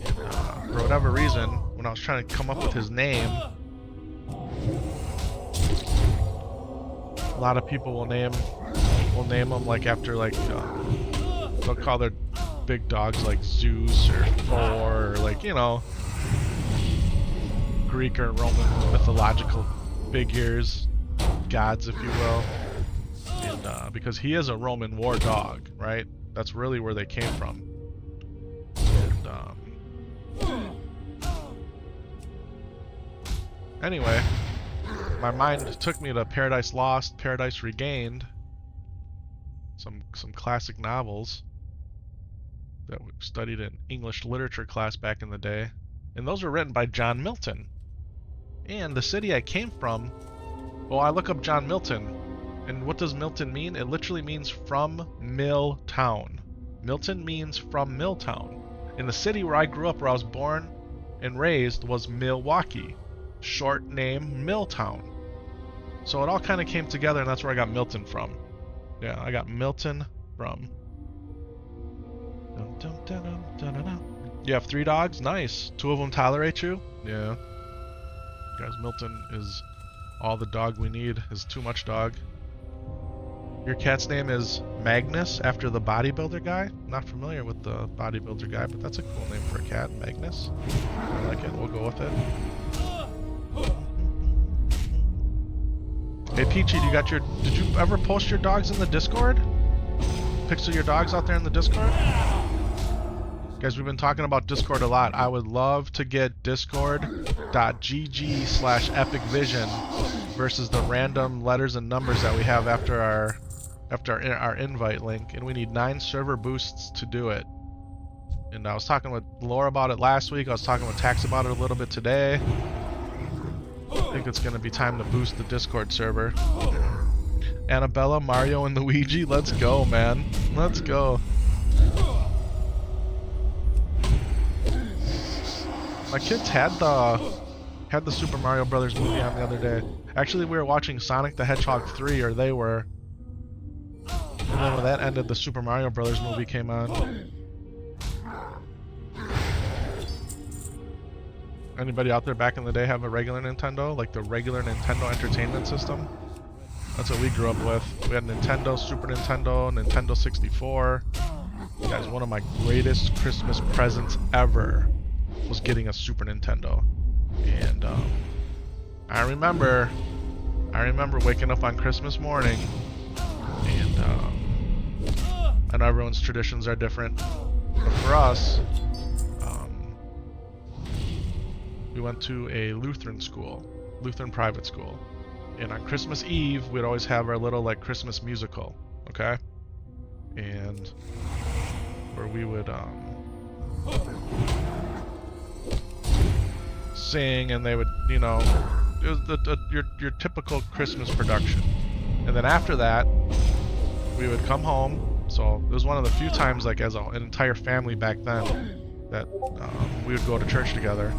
And, for whatever reason, when I was trying to come up with his name, a lot of people will name him like after like they'll call their big dogs like Zeus or Thor or like, you know, Greek or Roman mythological figures, gods, if you will. And because he is a Roman war dog, right? That's really where they came from. And anyway, my mind took me to Paradise Lost, Paradise Regained, some classic novels that we studied in English literature class back in the day, and those were written by John Milton. And the city I came from, well, I look up John Milton, and what does Milton mean? It literally means from mill town. Milton means from mill town. And the city where I grew up, where I was born and raised, was Milwaukee. Short name, Milltown. So it all kind of came together, and that's where I got Milton from. Yeah, I got Milton from. You have 3 dogs? Nice. 2 of them tolerate you? Yeah. Guys, Milton is all the dog we need. Is too much dog. Your cat's name is Magnus, after the bodybuilder guy? Not familiar with the bodybuilder guy, but that's a cool name for a cat, Magnus. I like it. We'll go with it. Hey Peachy, did you ever post your dogs in the Discord? Pics of your dogs out there in the Discord? Guys, we've been talking about Discord a lot. I would love to get discord.gg/epicvision versus the random letters and numbers that we have after our invite link, and we need 9 server boosts to do it. And I was talking with Laura about it last week. I was talking with Tax about it a little bit today. I think it's going to be time to boost the Discord server. Annabella, Mario, and Luigi. Let's go, man. Let's go. My kids had the Super Mario Brothers movie on the other day. Actually, we were watching Sonic the Hedgehog 3, or they were. And then when that ended, the Super Mario Brothers movie came on. Anybody out there back in the day have a regular Nintendo? Like the regular Nintendo Entertainment System? That's what we grew up with. We had Nintendo, Super Nintendo, Nintendo 64. Guys, one of my greatest Christmas presents ever was getting a Super Nintendo. And I remember waking up on Christmas morning, and I know everyone's traditions are different, but for us, we went to a Lutheran school, Lutheran private school, and on Christmas Eve we'd always have our little like Christmas musical, okay? And where we would sing, and they would, you know, it was your typical Christmas production. And then after that, we would come home. So it was one of the few times, like as an entire family back then, that we would go to church together.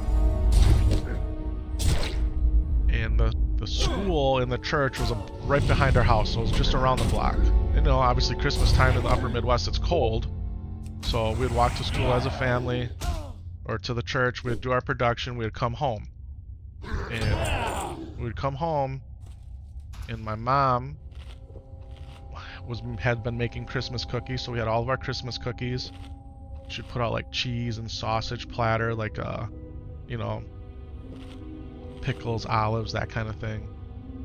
And the school and the church was right behind our house, so it was just around the block. You know, obviously Christmas time in the upper Midwest, it's cold, so we'd walk to school as a family, or to the church. We'd do our production, we'd come home, and we'd come home, and my mom had been making Christmas cookies, so we had all of our Christmas cookies. She'd put out like cheese and sausage platter, like you know, pickles, olives, that kind of thing.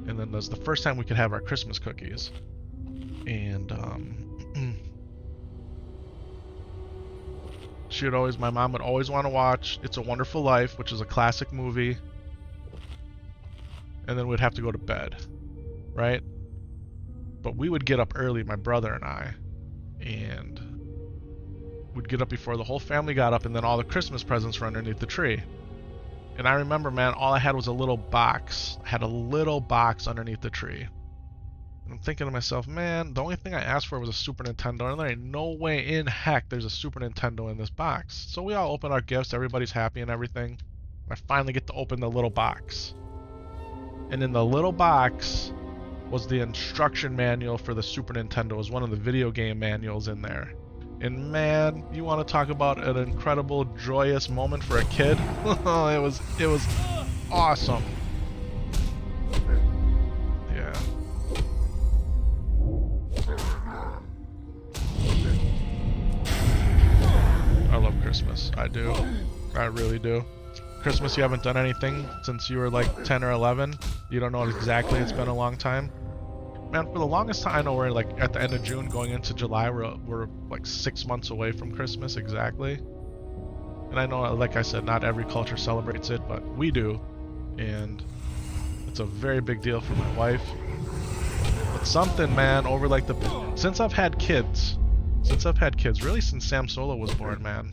And then there's the first time we could have our Christmas cookies. And my mom would always want to watch It's a Wonderful Life, which is a classic movie. And then we'd have to go to bed, right? But we would get up early, my brother and I, and we'd get up before the whole family got up, and then all the Christmas presents were underneath the tree. And I remember, man, all I had was a little box. I had a little box underneath the tree. And I'm thinking to myself, man, the only thing I asked for was a Super Nintendo, and there ain't no way in heck there's a Super Nintendo in this box. So we all open our gifts, everybody's happy and everything. I finally get to open the little box. And in the little box was the instruction manual for the Super Nintendo. It was one of the video game manuals in there. And man, you want to talk about an incredible, joyous moment for a kid? it was awesome. Yeah. I love Christmas. I do. I really do. Christmas, you haven't done anything since you were like 10 or 11. You don't know exactly. It's been a long time. Man, for the longest time, I know we're like at the end of June going into July, we're like 6 months away from Christmas exactly. And I know, like I said, not every culture celebrates it, but we do. And it's a very big deal for my wife. But something, man, over like since I've had kids, really since Samsolo was born, man,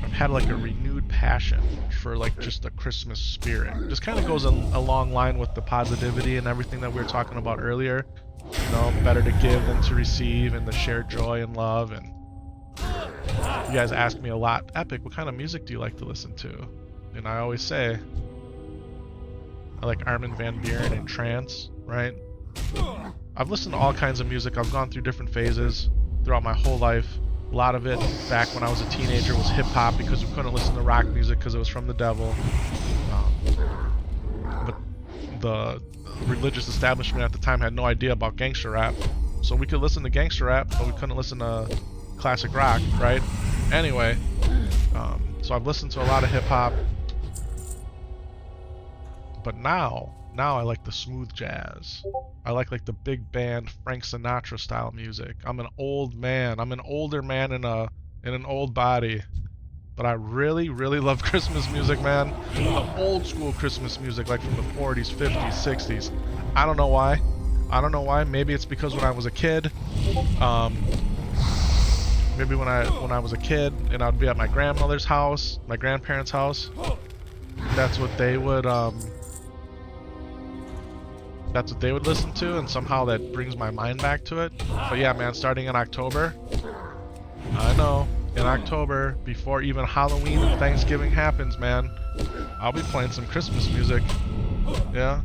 I've had like a renewed passion for like just the Christmas spirit. Just kind of goes a long line with the positivity and everything that we were talking about earlier. You know, better to give than to receive, and the shared joy and love. And you guys ask me a lot, Epic, what kind of music do you like to listen to? And I always say I like Armin van Buuren and trance, right? I've listened to all kinds of music. I've gone through different phases throughout my whole life. A lot of it back when I was a teenager was hip-hop, because we couldn't listen to rock music because it was from the devil. But the religious establishment at the time had no idea about gangster rap, so we could listen to gangster rap, but we couldn't listen to classic rock, right? Anyway, so I've listened to a lot of hip-hop, but now I like the smooth jazz. I like the big band Frank Sinatra style music. I'm an old man. I'm an older man in an old body. But I really, really love Christmas music, man. The old school Christmas music, like from the 40s, 50s, 60s. I don't know why. Maybe it's because when I was a kid, maybe when I was a kid and I'd be at my grandmother's house, my grandparents' house, that's what they would listen to, and somehow that brings my mind back to it. But yeah, man, starting in October, I know, in October, before even Halloween and Thanksgiving happens, man, I'll be playing some Christmas music. Yeah.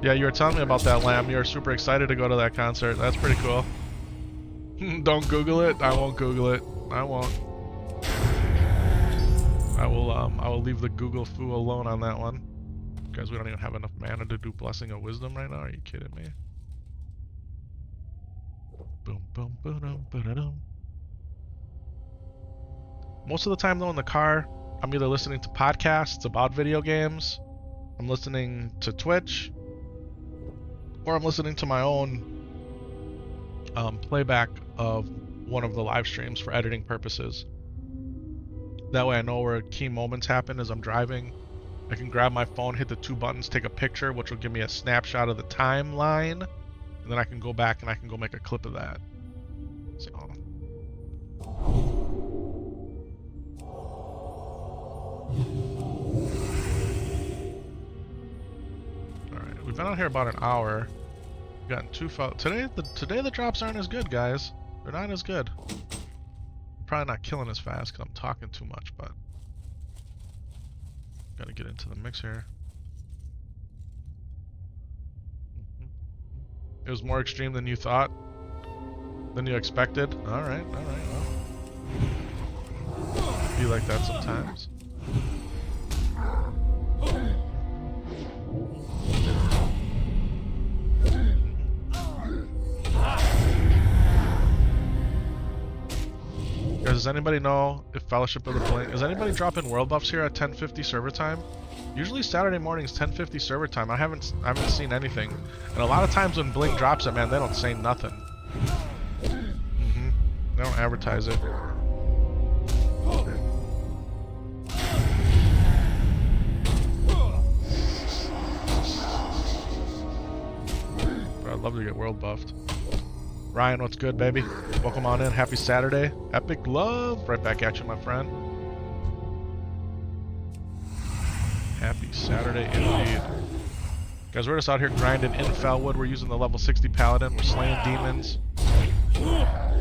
Yeah, you were telling me about that, Lamb. You were super excited to go to that concert. That's pretty cool. Don't Google it. I won't Google it. I won't. I will leave the Google foo alone on that one. Guys, we don't even have enough mana to do Blessing of Wisdom right now. Are you kidding me? Boom, boom, boom, boom. Most of the time, though, in the car, I'm either listening to podcasts about video games, I'm listening to Twitch, or I'm listening to my own playback of one of the live streams for editing purposes. That way I know where key moments happen as I'm driving. I can grab my phone, hit the two buttons, take a picture, which will give me a snapshot of the timeline, and then I can go back and I can go make a clip of that. So, alright, we've been out here about an hour. We've gotten two today the drops aren't as good, guys. They're not as good. I'm probably not killing as fast because I'm talking too much, but gotta get into the mix here. It was more extreme than you thought, than you expected. All right, well, be like that sometimes. Guys, does anybody know if Fellowship of the Blink... Is anybody dropping world buffs here at 10:50 server time? Usually Saturday mornings, 10:50 server time. I haven't seen anything. And a lot of times when Blink drops it, man, they don't say nothing. They don't advertise it. love to get world buffed. Ryan, what's good, baby? Welcome on in. Happy Saturday. Epic love. Right back at you, my friend. Happy Saturday indeed. Guys, we're just out here grinding in Felwood. We're using the level 60 Paladin. We're slaying demons.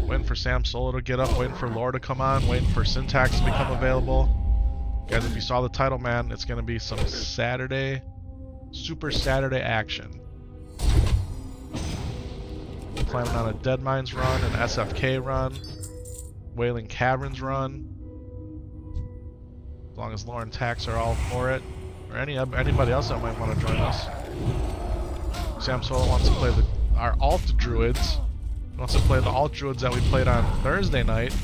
Waiting for Samsolo to get up. Waiting for Lore to come on. Waiting for Syntax to become available. Guys, if you saw the title, man, it's going to be some Saturday, Super Saturday action. Planning on a Dead Mines run, an SFK run, Wailing Caverns run. As long as Lore and Tax are all for it. Or anybody else that might want to join us. Samsolo wants to play our alt druids. He wants to play the alt druids that we played on Thursday night.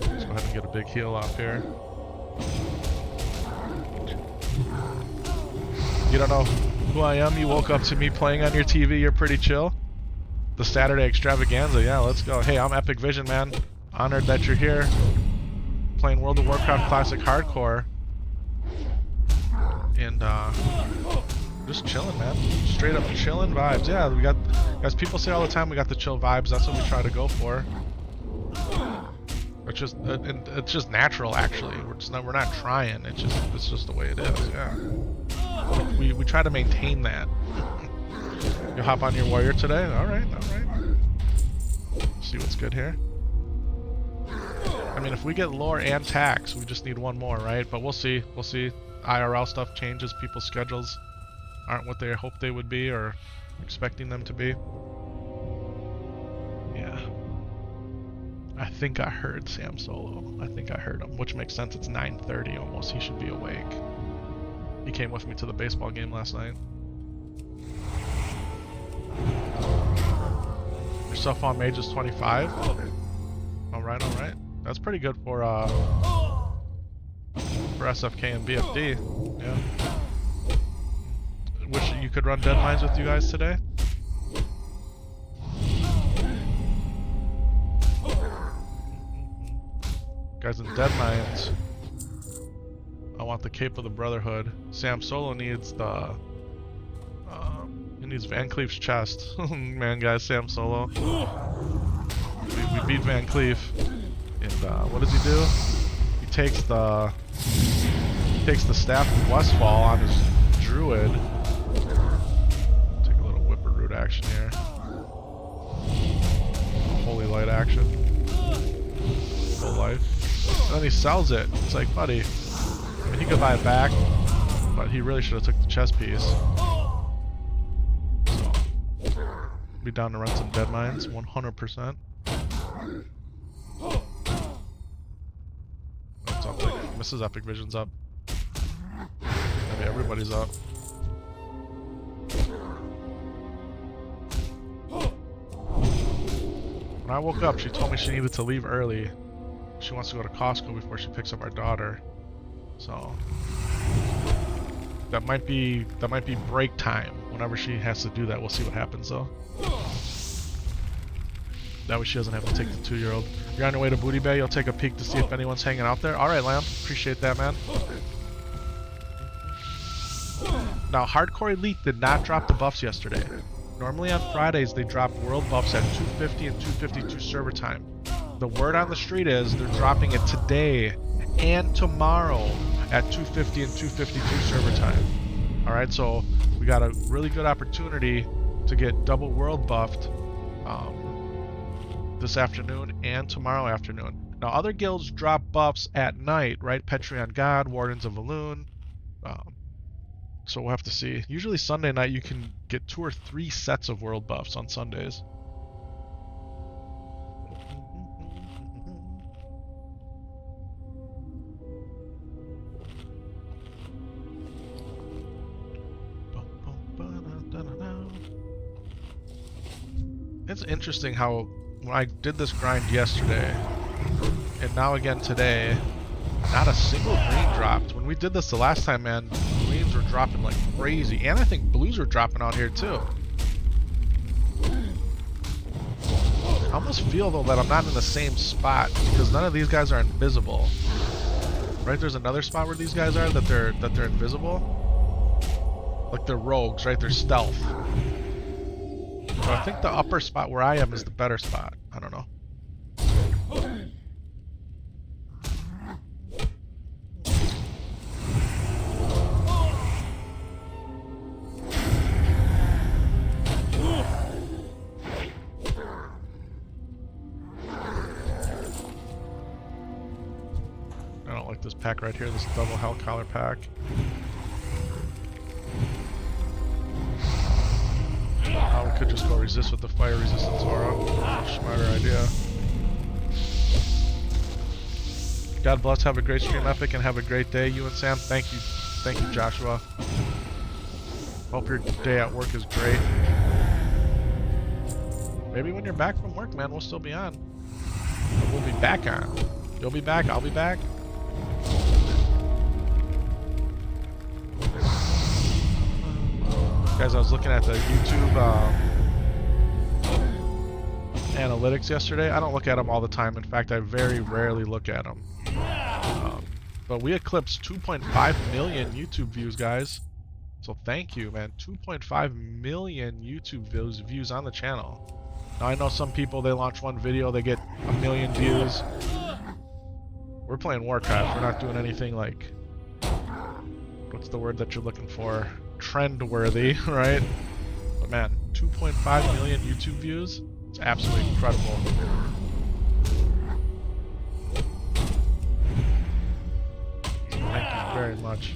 Let's go ahead and get a big heal off here. You don't know who I am? You woke up to me playing on your TV. You're pretty chill. The Saturday extravaganza. Yeah, let's go. Hey, I'm Epic Vision, man. Honored that you're here. Playing World of Warcraft Classic Hardcore. And just chilling, man. Straight up chilling vibes. Yeah, we got, guys, people say all the time we got the chill vibes. That's what we try to go for. It's just natural, actually. We're not trying. It's just the way it is. Yeah. We try to maintain that. You hop on your warrior today? All right. See what's good here. I mean, if we get Lore and Tax, we just need one more, right? But we'll see. We'll see. IRL stuff changes. People's schedules aren't what they hoped they would be or expecting them to be. Yeah. I think I heard Samsolo. I think I heard him, which makes sense. It's 9:30 almost. He should be awake. He came with me to the baseball game last night. Your self-on mage is 25. Alright. That's pretty good for SFK and BFD. Yeah. Wish you could run Dead Mines with you guys today. Guys, in Dead Mines, I want the Cape of the Brotherhood. Samsolo needs the he needs Van Cleef's chest. Man, guys, Samsolo. We beat Van Cleef. And what does he do? He takes the staff of Westfall on his druid. Take a little whipper root action here. Holy light action. Full life. And then he sells it. It's like, buddy, I mean, he could buy it back, but he really should have took the chess piece. So, be down to run some Dead Mines, 100%. It's up, like, Mrs. Epic Vision's up. Maybe everybody's up. When I woke up, she told me she needed to leave early. She wants to go to Costco before she picks up our daughter. So that might be break time. Whenever she has to do that, we'll see what happens though. That way she doesn't have to take the 2-year-old. You're on your way to Booty Bay, you'll take a peek to see if anyone's hanging out there. Alright, Lamb. Appreciate that, man. Now, Hardcore Elite did not drop the buffs yesterday. Normally on Fridays, they drop world buffs at 250 and 252 server time. The word on the street is they're dropping it today and tomorrow at 250 and 252 server time. Alright, so we got a really good opportunity to get double world buffed this afternoon and tomorrow afternoon. Now, other guilds drop buffs at night, right? Petrion God, Wardens of Valoon. So we'll have to see. Usually Sunday night you can get 2 or 3 sets of world buffs on Sundays. It's interesting how when I did this grind yesterday and now again today, not a single green dropped. When we did this the last time, man, greens were dropping like crazy, and I think blues were dropping out here too. I almost feel though that I'm not in the same spot because none of these guys are invisible. Right? There's another spot where these guys are that they're invisible. Like they're rogues, right? They're stealth. So I think the upper spot where I am is the better spot. I don't know. I don't like this pack right here, this double hell collar pack. We could just go resist with the fire resistance aura. Much smarter idea. God bless, have a great stream, Epic, and have a great day. You and Sam, thank you. Thank you, Joshua. Hope your day at work is great. Maybe when you're back from work, man, we'll still be on. We'll be back on. You'll be back, I'll be back. Guys, I was looking at the YouTube analytics yesterday. I don't look at them all the time. In fact, I very rarely look at them. But we eclipsed 2.5 million YouTube views, guys. So thank you, man. 2.5 million YouTube views on the channel. Now, I know some people, they launch one video, they get 1 million views. We're playing Warcraft. We're not doing anything like... What's the word that you're looking for? Trend-worthy, right? But man, 2.5 million YouTube views? It's absolutely incredible. Thank you very much.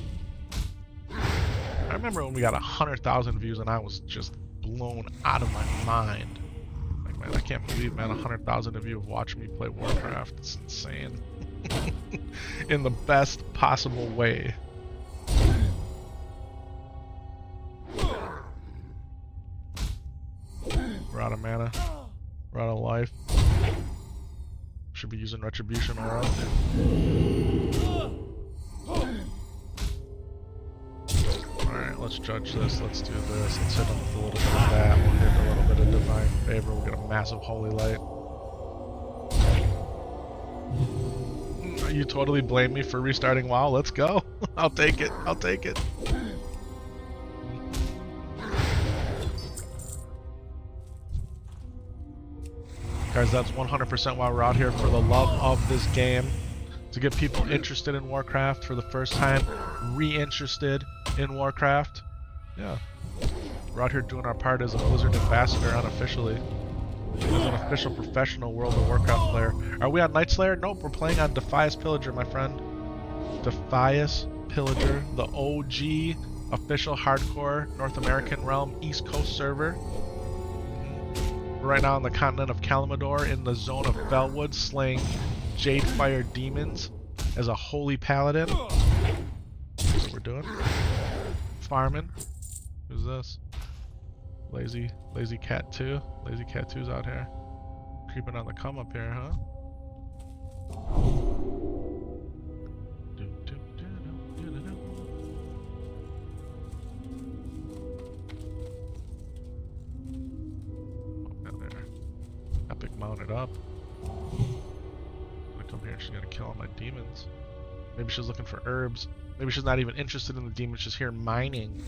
I remember when we got 100,000 views and I was just blown out of my mind. Like, man, I can't believe, man, 100,000 of you have watched me play Warcraft. It's insane. In the best possible way. We're out of mana. We're out of life. Should be using Retribution or else. Alright, let's judge this. Let's do this. Let's hit him with a little bit of that. We'll hit a little bit of Divine Favor. We'll get a massive Holy Light. You totally blame me for restarting WoW. Let's go. I'll take it. I'll take it. Guys, that's 100% why we're out here, for the love of this game. To get people interested in Warcraft for the first time, re-interested in Warcraft. Yeah. We're out here doing our part as a Blizzard ambassador unofficially. As an official professional World of Warcraft player. Are we on Night Slayer? Nope, we're playing on Defias Pillager, my friend. Defias Pillager, the OG official hardcore North American realm East Coast server. We're right now on the continent of Kalamador in the zone of Felwood, slaying Jadefire demons as a holy paladin. That's what we're doing. Farming. Who's this? Lazy Cat 2. Lazy Cat 2's out here. Creeping on the come up here, huh? Oh, there. Epic mounted up. I'm gonna come here and she's gonna kill all my demons. Maybe she's looking for herbs. Maybe she's not even interested in the demons, she's here mining.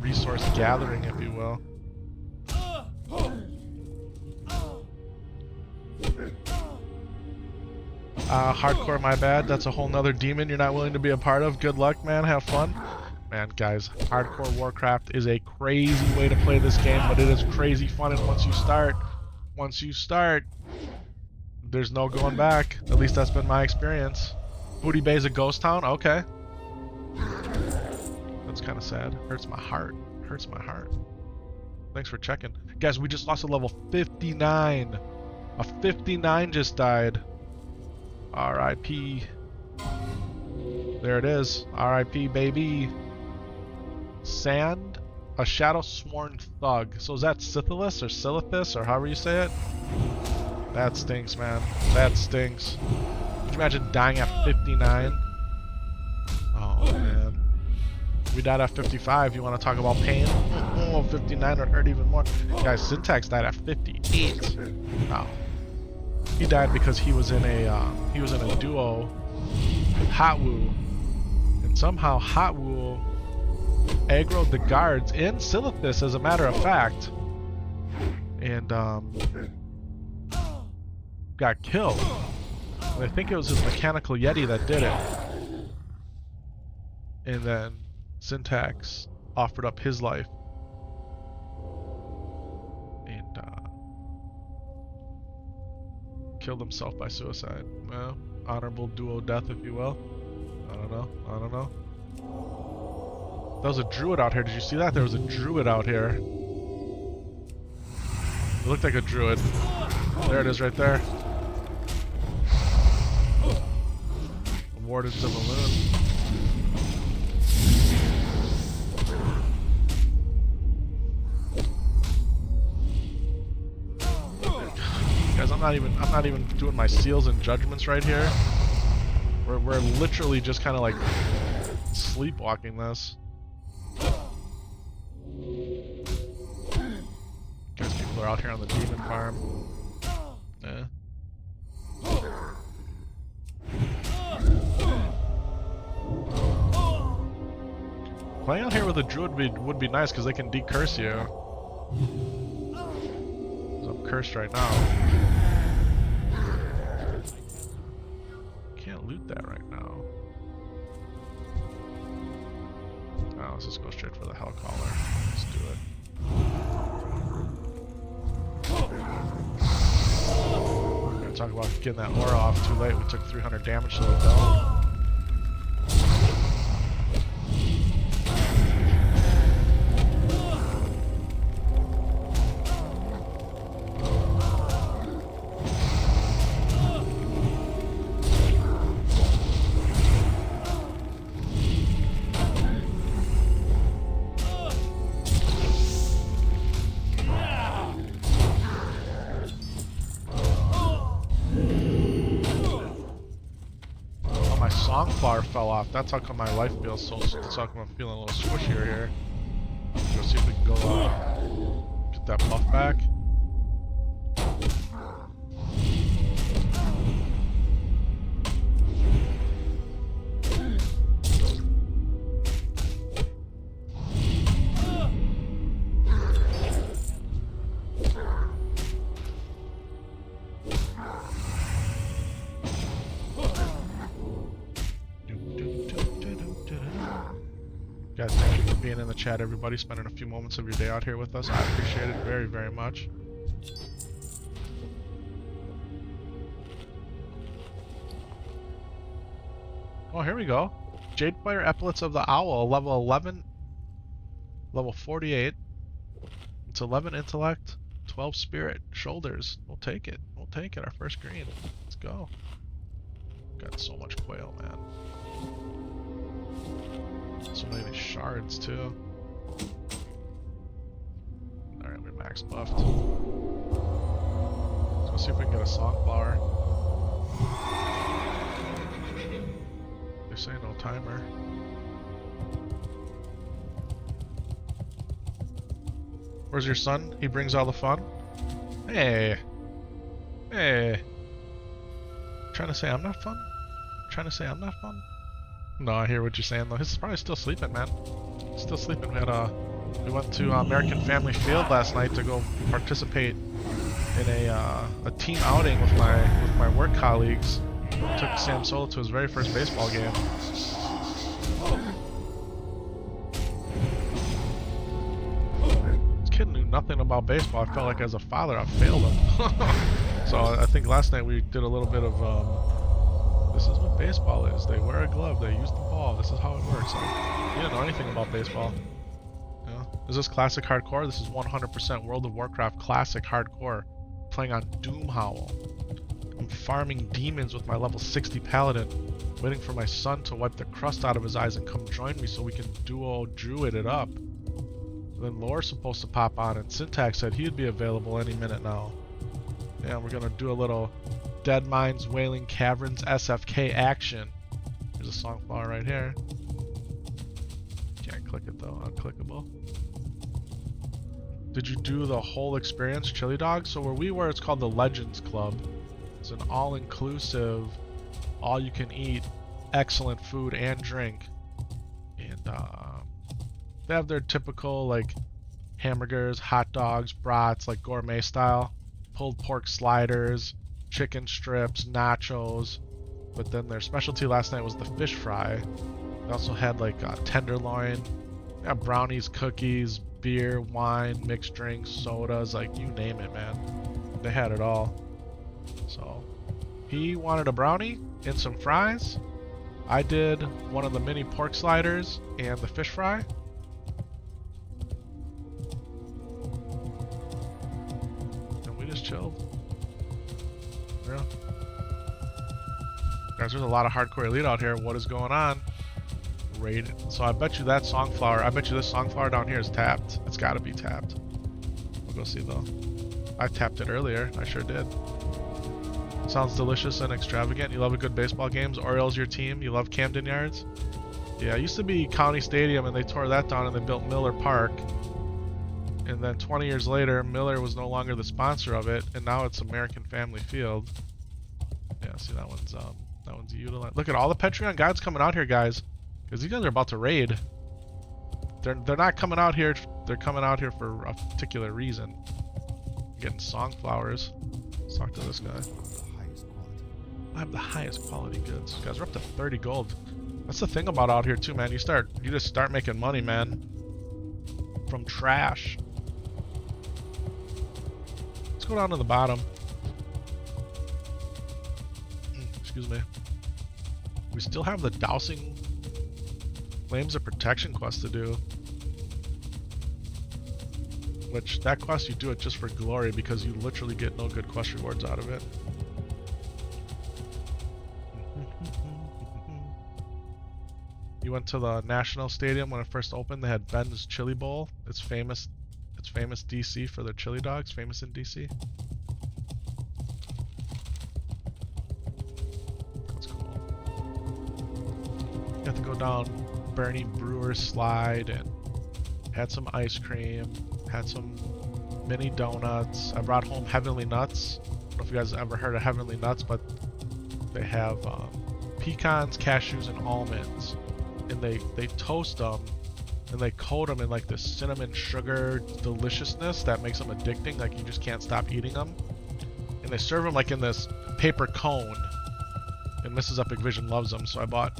Resource gathering, if you will. Hardcore, my bad. That's a whole nother demon you're not willing to be a part of. Good luck, man. Have fun. Man, guys, hardcore Warcraft is a crazy way to play this game, but it is crazy fun, and once you start, there's no going back. At least that's been my experience. Booty Bay's a ghost town? Okay. That's kind of sad. Hurts my heart. Hurts my heart. Thanks for checking. Guys, we just lost a level 59. A 59 just died. R.I.P. There it is. R.I.P. baby. Sand? A Shadow Sworn Thug. So is that Syphilis or Silithus or however you say it? That stinks, man. That stinks. Could you imagine dying at 59? Oh, man. We died at 55. You want to talk about pain? Oh, 59 would hurt even more. Guys, Syntax died at 58. Wow. He died because he was in a duo with Hotwoo, and somehow Hotwoo aggroed the guards in Silithus, as a matter of fact, and got killed. And I think it was his mechanical Yeti that did it. And then Syntax offered up his life. And killed himself by suicide. Well, honorable duo death, if you will. I don't know. I don't know. There was a druid out here. Did you see that? There was a druid out here. It looked like a druid. There it is right there. Awarded to Balloon. Guys, I'm not even doing my seals and judgments right here. We're literally just kind of like sleepwalking this. Guys, people are out here on the demon farm. Yeah. Playing out here with a druid would be nice because they can decurse you. So I'm cursed right now. Can't loot that right now. Oh, let's just go straight for the Hell Caller. Let's do it. We're gonna talk about getting that aura off too late. We took 300 damage to the dome. Songflower fell off. That's how come my life feels so. That's how come I'm feeling a little squishier here. Let's see if we can go get that buff back. Guys, thank you for being in the chat, everybody, spending a few moments of your day out here with us. I appreciate it very, very much. Oh, here we go. Jadefire Epaulets of the Owl, level 11, level 48. It's 11 intellect, 12 spirit, shoulders. We'll take it. We'll take it. Our first green. Let's go. Got so much quail, man. So many of these shards too. Alright, we're max buffed. Let's go see if we can get a Songflower. They say no timer. Where's your son? He brings all the fun? Hey! Hey! Trying to say I'm not fun? Trying to say I'm not fun? No, I hear what you're saying though. He's probably still sleeping, man. Still sleeping. We went to American Family Field last night to go participate in a team outing with my work colleagues. Took Samsolo to his very first baseball game. This kid knew nothing about baseball. I felt like as a father I failed him. So I think last night we did a little bit of this is what baseball is. They wear a glove, they use the ball, this is how it works. Like, you didn't know anything about baseball. You know? Is this classic hardcore? This is 100% World of Warcraft classic hardcore. Playing on Doomhowl. I'm farming demons with my level 60 paladin. Waiting for my son to wipe the crust out of his eyes and come join me so we can duo druid it up. Then Lore's supposed to pop on and Syntax said he'd be available any minute now. Yeah, we're gonna do a little Dead Mines, Wailing Caverns, SFK action. There's a Songflower right here. Can't click it though, unclickable. Did you do the whole experience, Chili Dog? So where we were, it's called the Legends Club. It's an all-inclusive, all-you-can-eat, excellent food and drink. And They have their typical like hamburgers, hot dogs, brats, like gourmet style, pulled pork sliders, chicken strips, nachos. But then their specialty last night was the fish fry. They also had like tenderloin, yeah, brownies, cookies, beer, wine, mixed drinks, sodas, like you name it, man. They had it all. So he wanted a brownie and some fries. I did one of the mini pork sliders and the fish fry. And we just chilled. Yeah. Guys, there's a lot of hardcore elite out here. What is going on? Raid. So I bet you that Songflower, I bet you this Songflower down here is tapped. It's gotta be tapped. We'll go see though. I tapped it earlier. I sure did. Sounds delicious and extravagant. You love a good baseball games. Orioles your team. You love Camden Yards. Yeah, it used to be County Stadium and they tore that down and they built Miller Park. And then 20 years later, Miller was no longer the sponsor of it, and now it's American Family Field. Yeah, see that one's utilized. Look at all the Patreon gods coming out here, guys, because these guys are about to raid. They're not coming out here. They're coming out here for a particular reason. Getting Songflowers. Let's talk to this guy. I have the highest quality goods. Guys, we're up to 30 gold. That's the thing about out here too, man. You just start making money, man. From trash. Let's go down to the bottom. Excuse me. We still have the dousing Flames of Protection quest to do. Which, that quest you do it just for glory because you literally get no good quest rewards out of it. You went to the National Stadium when it first opened. They had Ben's Chili Bowl. It's famous DC for their chili dogs. Famous in DC. That's cool. Got to go down Bernie Brewer's slide and had some ice cream. Had some mini donuts. I brought home Heavenly Nuts. I don't know if you guys ever heard of Heavenly Nuts, but they have pecans, cashews, and almonds. And they toast them and they coat them in like this cinnamon sugar deliciousness that makes them addicting, like you just can't stop eating them. And they serve them like in this paper cone, and Mrs. Epic Vision loves them, so I bought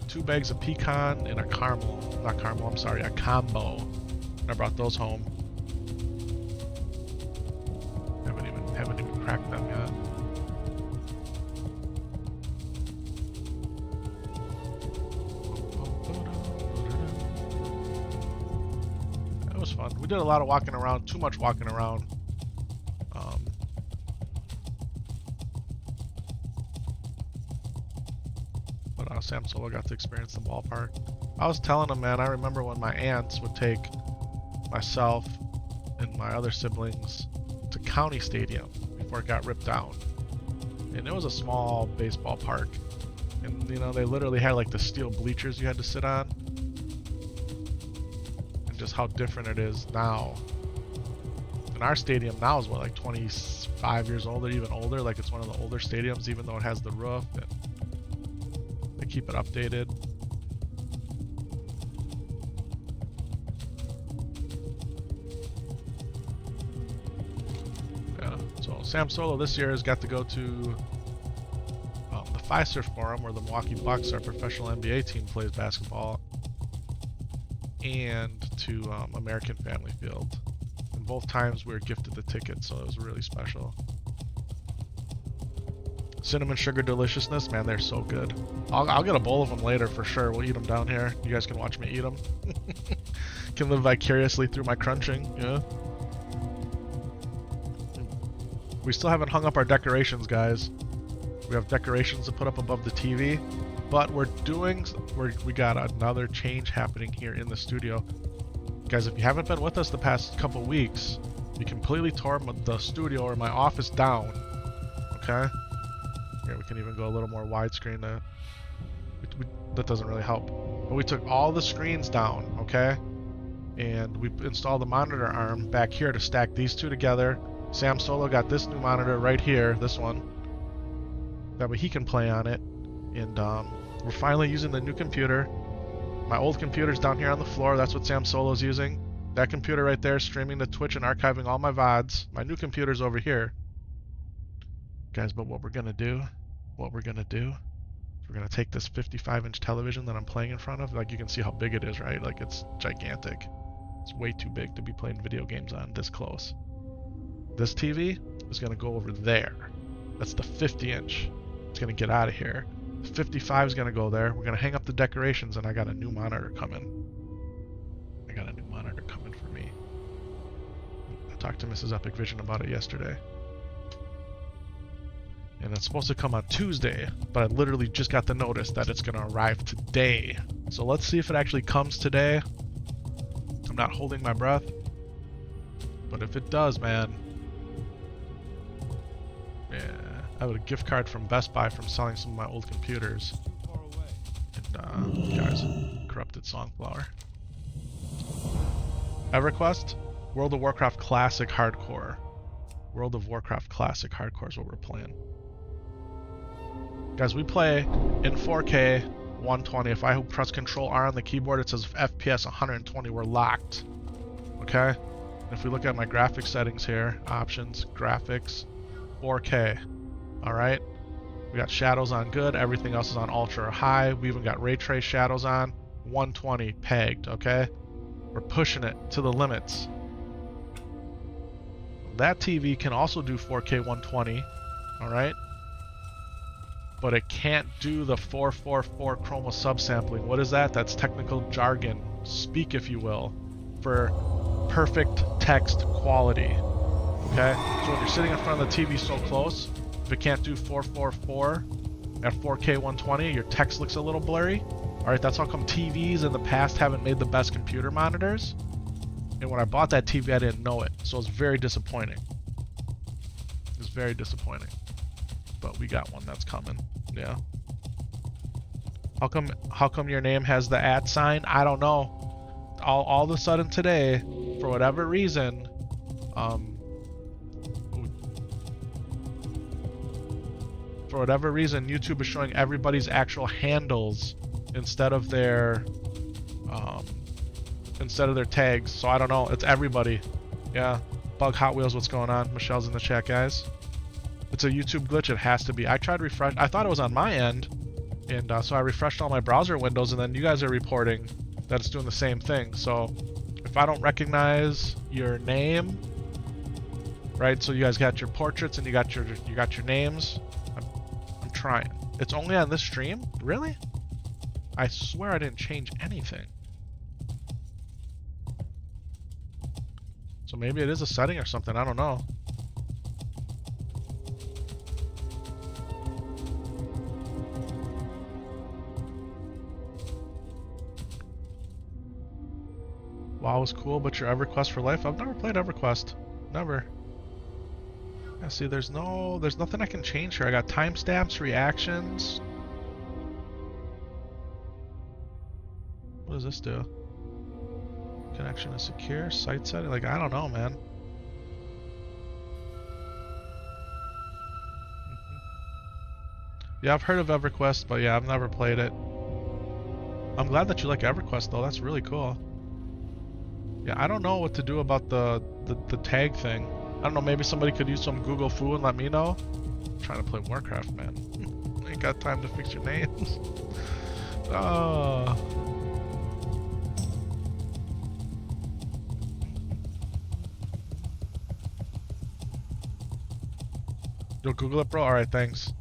2 bags of pecan and a combo. And I brought those home. Haven't even cracked them yet. Fun. We did a lot of walking around, too much walking around. But Samsolo got to experience the ballpark. I was telling him, man, I remember when my aunts would take myself and my other siblings to County Stadium before it got ripped down. And it was a small baseball park. And, you know, they literally had like the steel bleachers you had to sit on. Just how different it is now. And our stadium now is what, like 25 years old or even older. Like it's one of the older stadiums, even though it has the roof and they keep it updated. Yeah, so Samsolo this year has got to go to the Fiserv Forum where the Milwaukee Bucks, our professional NBA team, plays basketball, and to American Family Field. And both times we were gifted the ticket, so it was really special. Cinnamon sugar deliciousness, man, they're so good. I'll get a bowl of them later for sure. We'll eat them down here. You guys can watch me eat them. Can live vicariously through my crunching, yeah. We still haven't hung up our decorations, guys. We have decorations to put up above the TV. But we got another change happening here in the studio. Guys, if you haven't been with us the past couple weeks, we completely tore the studio or my office down. Okay? Here, we can even go a little more widescreen. That doesn't really help. But we took all the screens down, okay? And we installed the monitor arm back here to stack these two together. Samsolo got this new monitor right here, this one. That way he can play on it. And we're finally using the new computer. My old computer's down here on the floor. That's what Samsolo's using. That computer right there is streaming to Twitch and archiving all my VODs. My new computer's over here. Guys, but what we're gonna do, we're gonna take this 55-inch television that I'm playing in front of. Like, you can see how big it is, right? Like, it's gigantic. It's way too big to be playing video games on this close. This TV is gonna go over there. That's the 50-inch. It's gonna get out of here. The 55 is gonna go there. We're gonna hang up the decorations, and I got a new monitor coming. For me. I talked to Mrs. Epic Vision about it yesterday. And it's supposed to come on Tuesday, but I literally just got the notice that it's gonna arrive today. So let's see if it actually comes today. I'm not holding my breath. But if it does, man. Yeah. I have a gift card from Best Buy from selling some of my old computers. And, guys, corrupted Songflower. EverQuest? World of Warcraft Classic Hardcore. World of Warcraft Classic Hardcore is what we're playing. Guys, we play in 4K 120. If I press Control R on the keyboard, it says FPS 120. We're locked. Okay? And if we look at my graphics settings here, options, graphics, 4K. Alright? We got shadows on good. Everything else is on ultra or high. We even got ray trace shadows on. 120 pegged. Okay? We're pushing it to the limits. That TV can also do 4K 120, alright? But it can't do the 444 chroma subsampling. What is that? That's technical jargon. Speak, if you will, for perfect text quality. Okay? So when you're sitting in front of the TV so close, if it can't do 444 at 4K 120, your text looks a little blurry. Alright, that's how come TVs in the past haven't made the best computer monitors. And when I bought that TV, I didn't know it. So it's very disappointing. It's very disappointing. But we got one that's coming. Yeah. How come your name has the @ sign? I don't know. All of a sudden today, for whatever reason, YouTube is showing everybody's actual handles instead of their tags. So I don't know. It's everybody. Yeah. Bug Hot Wheels, what's going on? Michelle's in the chat, guys. It's a YouTube glitch. It has to be. I tried refresh. I thought it was on my end, and so I refreshed all my browser windows, and then you guys are reporting that it's doing the same thing. So if I don't recognize your name, right? So you guys got your portraits and you got your names. I'm trying. It's only on this stream? Really? I swear I didn't change anything. So maybe it is a setting or something. I don't know. WoW is cool, but your EverQuest for life? I've never played EverQuest. Never. Yeah, see, there's nothing I can change here. I got timestamps, reactions. What does this do? Connection is secure, site setting, like, I don't know, man. Yeah, I've heard of EverQuest, but yeah, I've never played it. I'm glad that you like EverQuest, though. That's really cool. Yeah, I don't know what to do about the tag thing. I don't know, maybe somebody could use some Google Foo and let me know. I'm trying to play Warcraft, man. I ain't got time to fix your names. Oh. You'll Google it, bro? Alright, thanks.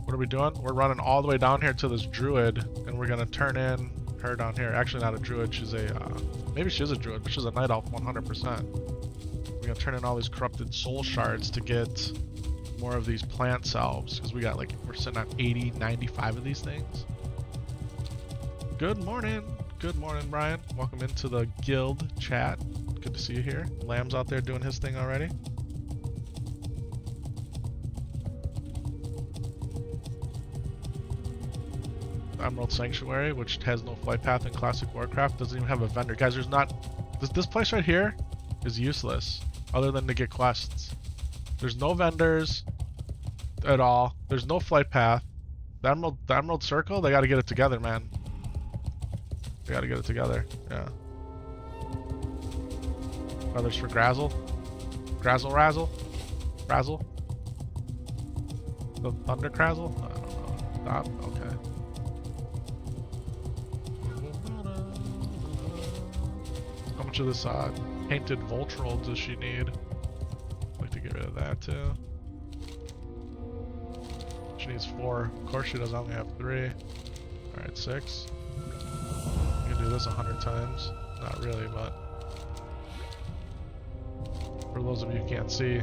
What are we doing? We're running all the way down here to this druid, and we're gonna turn in her down here. Actually, not a druid. She's a maybe she is a druid, but she's a night elf 100%. We're gonna turn in all these corrupted soul shards to get more of these plant salves, because we got like, we're sitting at 80, 95 of these things. Good morning. Good morning, Brian. Welcome into the guild chat. Good to see you here. Lamb's out there doing his thing already. Emerald Sanctuary, which has no flight path in Classic Warcraft, doesn't even have a vendor. Guys, there's not... This place right here is useless, other than to get quests. There's no vendors at all. There's no flight path. The Emerald Circle, they gotta get it together, man. They gotta get it together. Yeah. Others for Grazzle. Grazzle Razzle? Razzle? The Thunder Crazzle? I don't know. Stop? Okay. How much of this painted Voltroll does she need? I'd like to get rid of that too. She needs 4. Of course she does only have 3. Alright, 6. You can do this 100 times. Not really, but for those of you who can't see,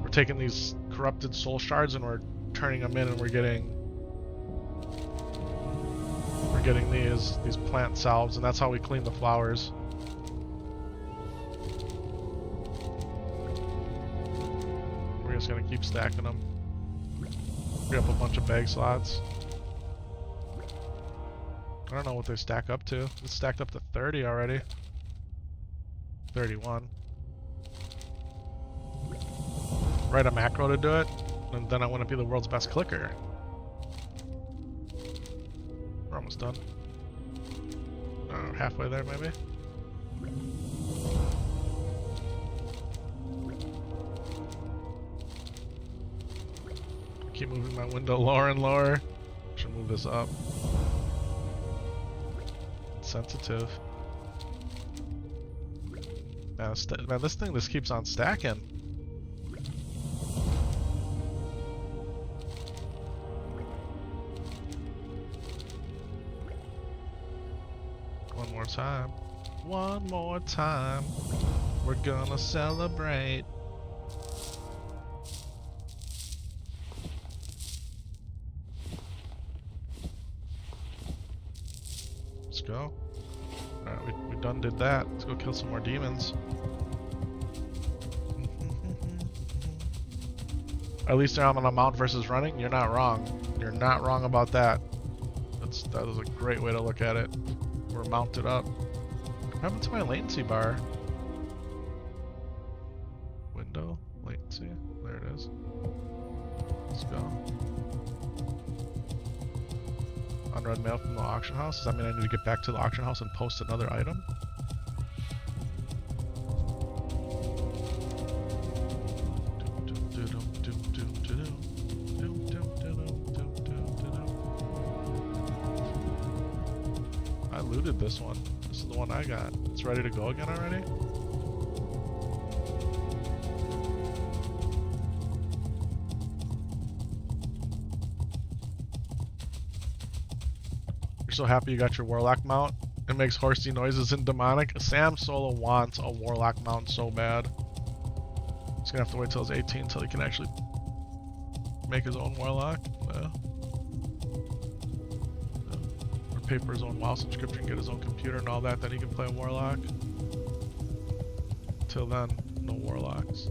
we're taking these corrupted soul shards and we're turning them in, and we're getting these plant salves, and that's how we clean the flowers. We're just gonna keep stacking them. Free up a bunch of bag slots. I don't know what they stack up to. It's stacked up to 30 already. 31. Write a macro to do it, and then I want to be the world's best clicker. We're almost done. Halfway there, maybe? Keep moving my window lower and lower. Should move this up. It's sensitive. Man, this thing just keeps on stacking. One more time. One more time. We're gonna celebrate. Let's go. Alright, we done did that. Let's go kill some more demons. At least I'm on a mount versus running. You're not wrong. You're not wrong about that. That is a great way to look at it. We're mounted up. What happened to my latency bar? Window, latency. There it is. Let's go. Unread mail from the auction house. Does that mean I need to get back to the auction house and post another item? I looted this one. This is the one I got. It's ready to go again already? You're so happy you got your Warlock mount? It makes horsey noises in demonic. Samsolo wants a Warlock mount so bad. He's gonna have to wait till he's 18 until he can actually make his own Warlock. Or pay for his own WoW subscription, get his own computer and all that, then he can play a Warlock. Till then, no Warlocks.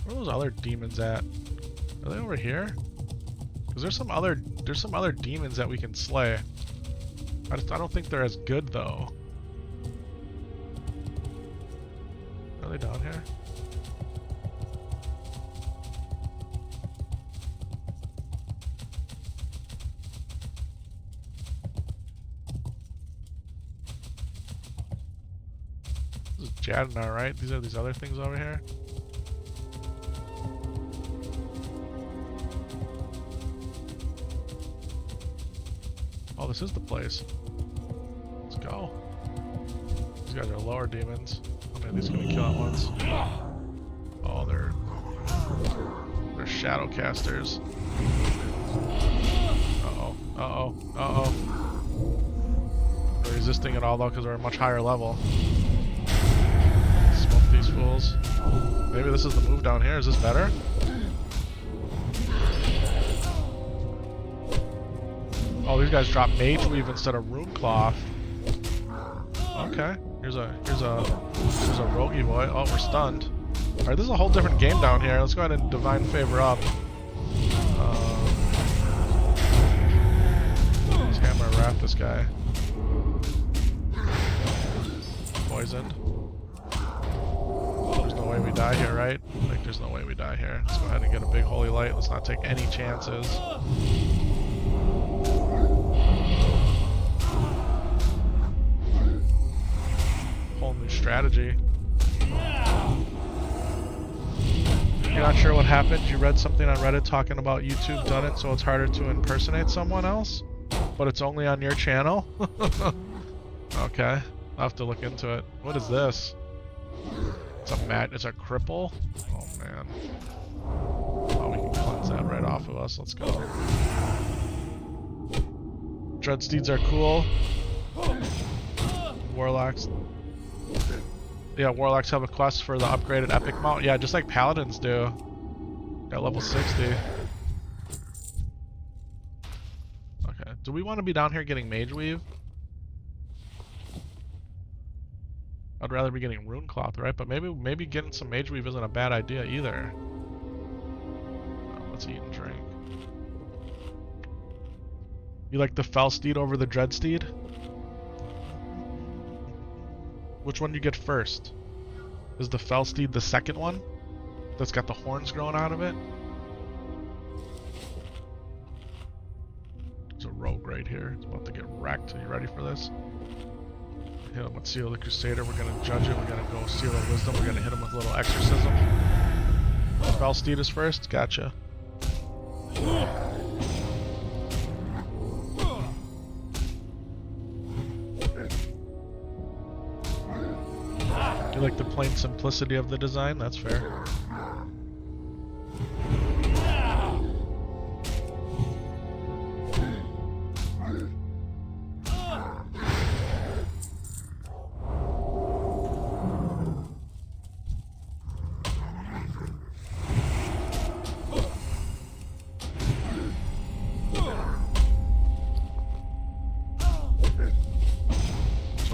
Where are those other demons at? Are they over here? Cause there's some other demons that we can slay. I don't think they're as good though. Are they down here? This is Jadnar, right? These are these other things over here. Oh, this is the place. Let's go. These guys are lower demons. How many of these can we kill at once? Oh, they're shadow casters. Uh-oh. Uh-oh. Uh-oh. They're resisting it all though because they're a much higher level. Smoke these fools. Maybe this is the move down here. Is this better? Oh, these guys drop Mage Weave instead of Rune Cloth. Okay, here's a roguey boy. Oh, we're stunned. All right, this is a whole different game down here. Let's go ahead and Divine Favor up. Just hammer wrap this guy. Poisoned. There's no way we die here, right? Like, there's no way we die here. Let's go ahead and get a big holy light. Let's not take any chances. Whole new strategy. You're not sure what happened? You read something on Reddit talking about YouTube done it so it's harder to impersonate someone else? But it's only on your channel? Okay. I'll have to look into it. What is this? It's a cripple? Oh man. Oh, we can cleanse that right off of us. Let's go. Dreadsteeds are cool. Warlocks. Yeah, Warlocks have a quest for the upgraded epic mount. Yeah, just like Paladins do. Got level 60. Okay. Do we want to be down here getting Mage Weave? I'd rather be getting Runecloth, right? But maybe getting some Mage Weave isn't a bad idea either. Let's eat and drink. You like the Felsteed over the Dreadsteed? Which one do you get first? Is the Felsteed the second one? That's got the horns growing out of it? There's a rogue right here. It's about to get wrecked. Are you ready for this? Hit him with Seal the Crusader. We're going to judge it. We're going to go Seal of Wisdom. We're going to hit him with a little exorcism. Felsteed is first? Gotcha. You like the plain simplicity of the design? That's fair.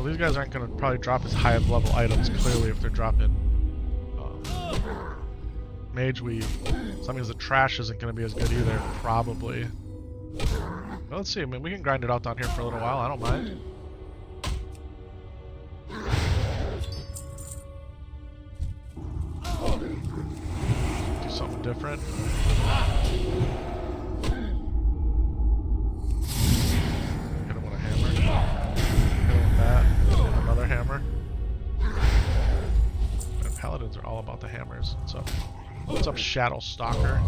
These guys aren't going to probably drop as high of level items, clearly, if they're dropping Mage Weave. So that means the trash isn't going to be as good either, probably. But let's see, I mean, we can grind it out down here for a little while, I don't mind. Do something different. Hit him with a hammer. Hit him with that. Another hammer. And Paladins are all about the hammers. What's up? What's up, Shadow Stalker?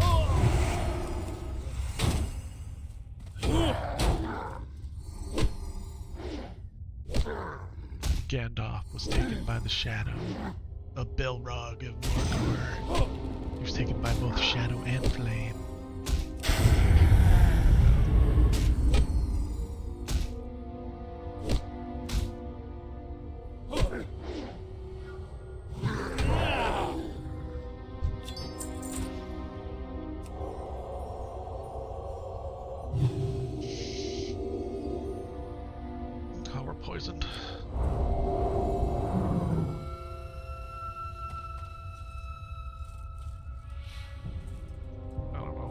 Gandalf was taken by the shadow. A Belrog of Mordor. He was taken by both shadow and flame. Poisoned. I don't know.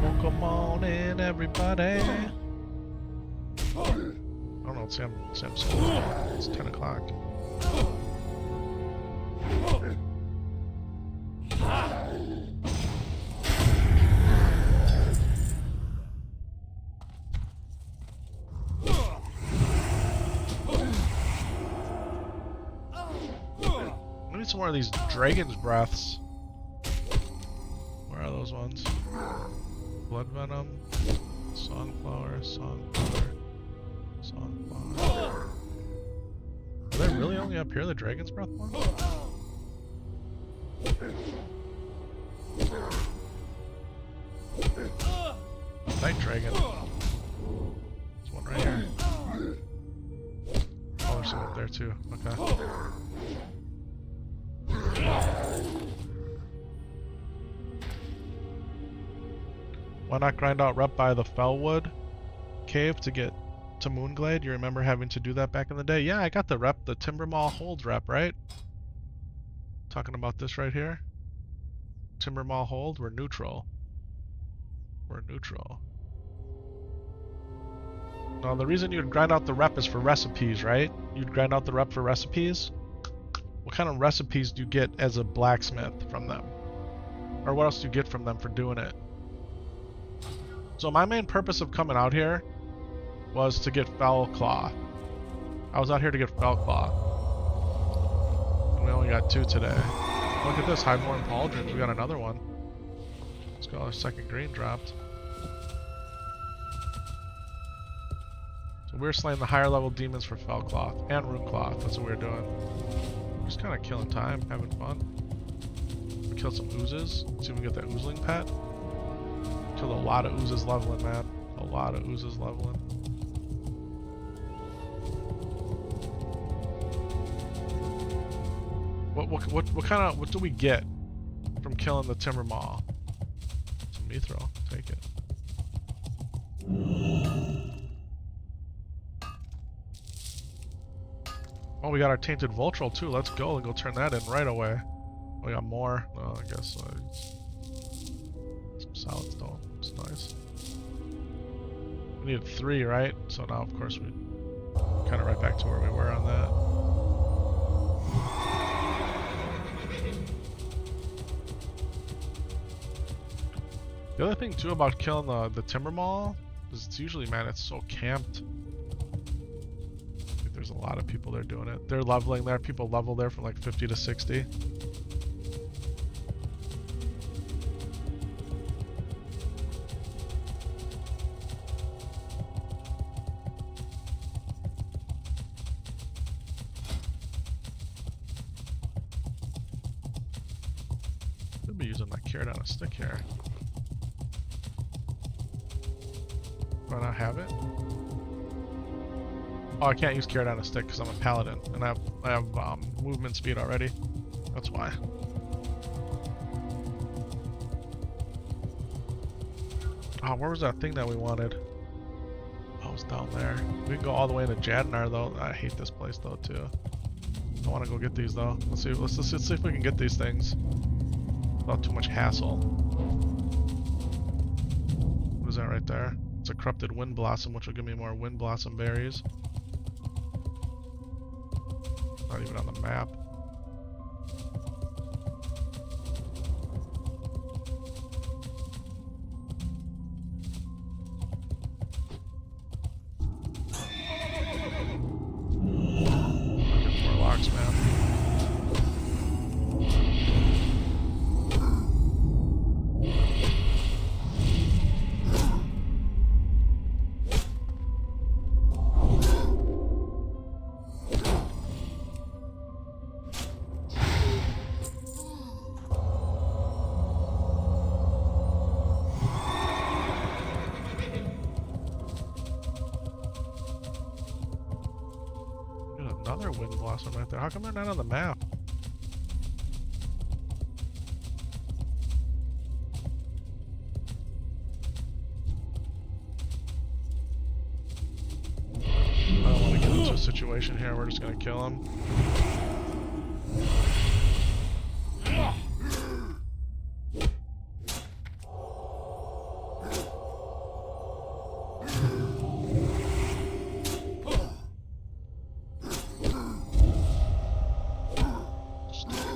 Well, come on in, everybody. I don't know. It's Samsolo. It's 10 o'clock. Some more of these dragon's breaths. Where are those ones? Blood venom, songflower, songflower, songflower. Are they really only up here, the dragon's breath ones? Night dragon. There's one right here. Oh, there's some up there too. Okay. Why not grind out rep by the Felwood cave to get to Moonglade? You remember having to do that back in the day? Yeah, I got the rep, the Timber Mall holds rep, right? Talking about this right here. Timber Mall hold. We're neutral. We're neutral. No, the reason you'd grind out the rep is for recipes, right? You'd grind out the rep for recipes? What kind of recipes do you get as a blacksmith from them? Or what else do you get from them for doing it? So my main purpose of coming out here was to get Felcloth. I was out here to get Felcloth. And we only got 2 today. Look at this, Highborn Pauldrons. We got another one. Let's go, our second green dropped. So we're slaying the higher level demons for Felcloth and Runecloth. That's what we're doing. We're just kind of killing time, having fun. We killed some oozes. See if we can get that oozling pet. Killed a lot of oozes leveling, man. A lot of oozes leveling. What do we get from killing the Timber Maw? Some mithril. Take it. Oh, we got our Tainted Voltral too. Let's go and go turn that in right away. We got more. Oh, I guess some solid stone. It's nice. We needed 3, right? So now, of course, we kind of right back to where we were on that. The other thing too about killing the Timber Maw is it's usually, man, it's so camped. Like, there's a lot of people there doing it. They're leveling there. People level there from like 50 to 60. Could be using my carrot on a stick here. Do I not have it? Oh, I can't use carrot on a stick because I'm a paladin and I have movement speed already. That's why. Oh, where was that thing that we wanted? Oh, it's down there. We can go all the way into Jadnar though. I hate this place though too. I want to go get these though. Let's see if we can get these things without too much hassle. What is that right there? It's a corrupted wind blossom, which will give me more wind blossom berries. Not even on the map. Get more locks, man. Another wind blossom right there. How come they're not on the map? I don't want to get into a situation here. We're just gonna kill him.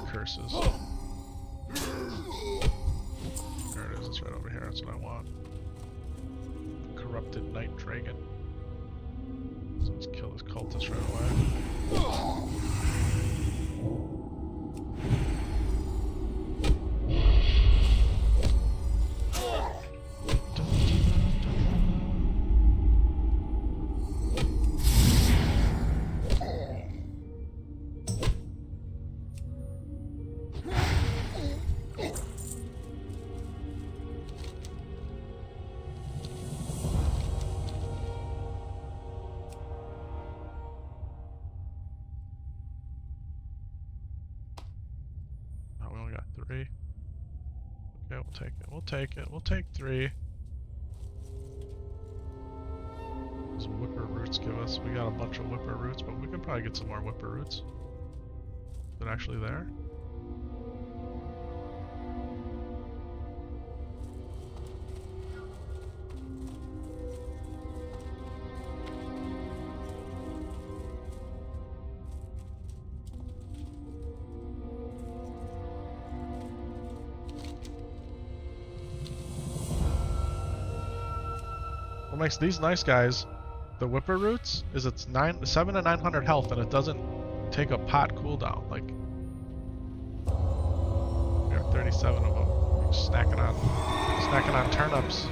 Curses. There it is, it's right over here, that's what I want. Corrupted Night Dragon. So let's kill this cultist right away. Okay, we'll take it. We'll take it. We'll take 3. Some whipper roots give us. We got a bunch of whipper roots, but we could probably get some more whipper roots. Is it actually there? makes these nice guys, the Whipper Roots, is it's 7 to 900 health, and it doesn't take a pot cooldown. Like, we got 37 of them. Snacking on turnips.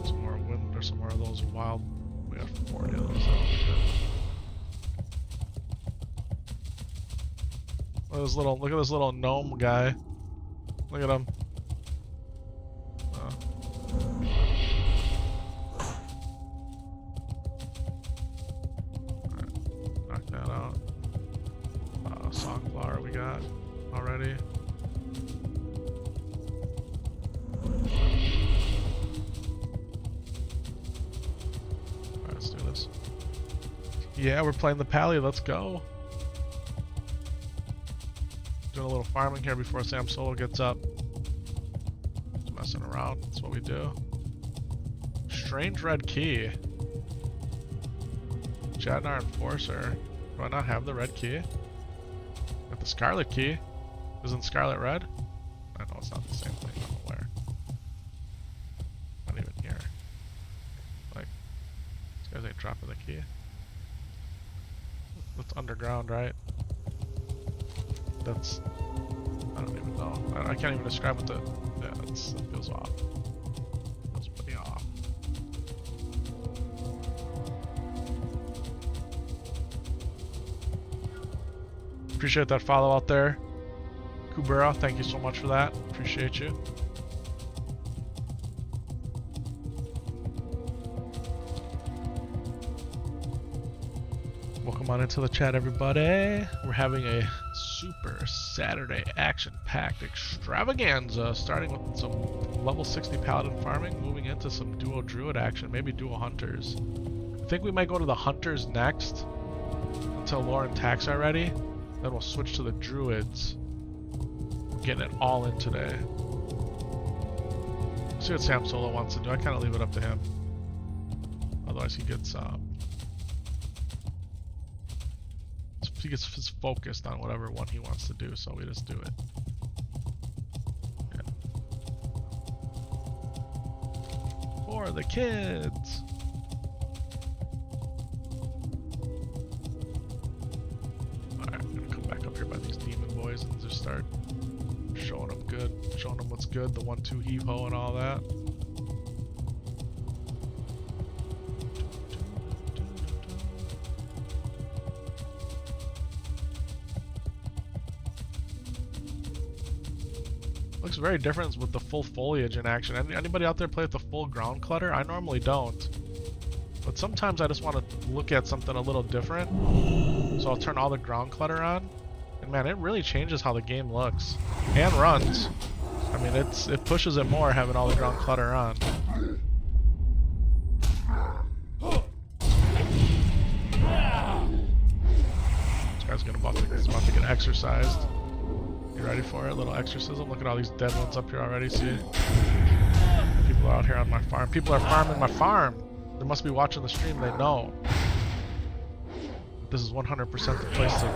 Some more wind or some more of those wild. We got 40 of those. Look at this little gnome guy. Look at him. Knock that out. Songflower we got already. Alright, let's do this. Yeah, we're playing the Pally. Let's go. Doing a little farming here before Samsolo gets up. Just messing around. That's what we do. Strange red key. Jadnar Enforcer. Do I not have the red key? Got the scarlet key. Isn't scarlet red? I know it's not the same thing. I'm aware. Not even here. Like, these guys ain't dropping the key. That's underground, right? That's, I don't even know. I can't even describe what the, yeah, it feels off. Feels pretty off. Appreciate that follow out there. Kubera, thank you so much for that. Appreciate you. Welcome on into the chat, everybody. We're having a super Saturday action-packed extravaganza, starting with some level 60 paladin farming, moving into some duo druid action, maybe duo hunters. I think we might go to the hunters next until Lauren Tax are ready. Then we'll switch to the druids. We're getting it all in today. Let's see what Samsolo wants to do. I kind of leave it up to him. Otherwise he gets focused on whatever one he wants to do, so we just do it. Yeah. For the kids. Alright, I'm gonna come back up here by these demon boys and just start showing them what's good, the 1-2 heave ho and all that. Looks very different with the full foliage in action. Anybody out there play with the full ground clutter? I normally don't. But sometimes I just want to look at something a little different. So I'll turn all the ground clutter on. And man, it really changes how the game looks. And runs. I mean, it pushes it more having all the ground clutter on. This guy's about to get exercised. You ready for it? Little exorcism. Look at all these dead ones up here already. See? People are out here on my farm. People are farming my farm. They must be watching the stream. They know. This is 100% the place to...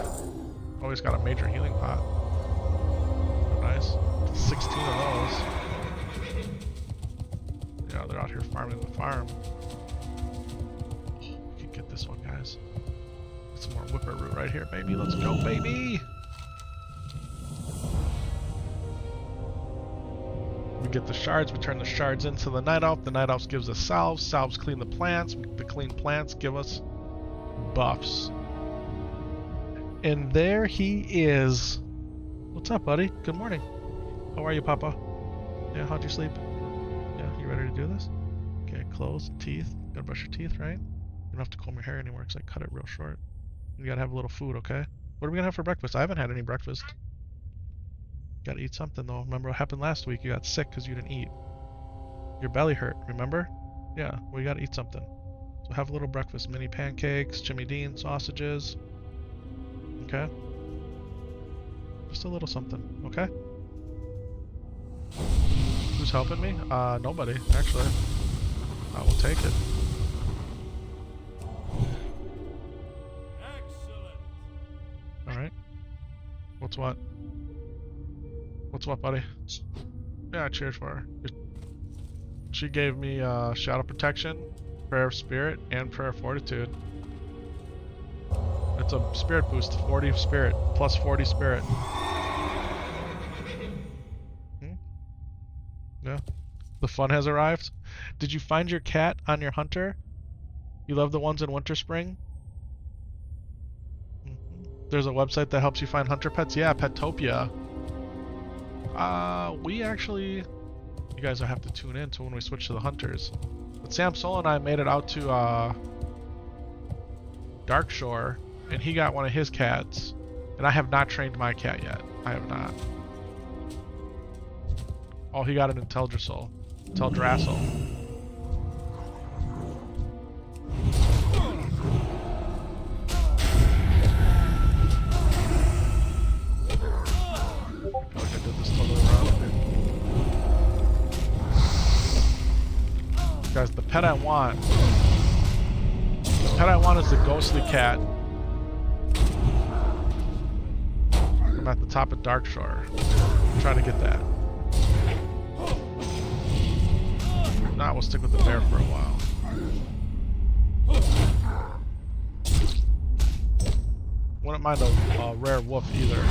Always got a major healing pot. Oh, nice. 16 of those. Yeah, they're out here farming the farm. We can get this one, guys. Get some more whipper root right here, baby. Let's go, baby! We get the shards, we turn the shards into the night elf. The night elf gives us salves. Salves clean the plants. The clean plants give us buffs. And there he is. What's up, buddy? Good morning. How are you, Papa? Yeah, how'd you sleep? Yeah, you ready to do this? Okay, clothes, teeth. Gotta brush your teeth, right? You don't have to comb your hair anymore because I cut it real short. You gotta have a little food, okay? What are we gonna have for breakfast? I haven't had any breakfast. Gotta eat something though. Remember what happened last week? You got sick because you didn't eat. Your belly hurt, remember? Yeah, well, you gotta eat something. So have a little breakfast. Mini pancakes, Jimmy Dean sausages. Okay? Just a little something, okay? Who's helping me? Nobody, actually. I will take it. Excellent. Alright. What's what? What's up, buddy? Yeah, cheers for her. She gave me Shadow Protection, Prayer of Spirit, and Prayer of Fortitude. It's a spirit boost, 40 spirit, plus 40 spirit. Yeah. The fun has arrived. Did you find your cat on your hunter? You love the ones in Winter Spring? There's a website that helps you find hunter pets? Yeah, Petopia. We actually... You guys will have to tune in to when we switch to the hunters. But Samsolo and I made it out to Darkshore, and he got one of his cats. And I have not trained my cat yet. I have not. Oh, he got an Teldrassil. Teldrassil. I feel like I did this totally wrong. Guys, the pet I want. The pet I want is the ghostly cat. I'm at the top of Darkshore. I'm trying to get that. If not, we'll stick with the bear for a while. Wouldn't mind a rare wolf either.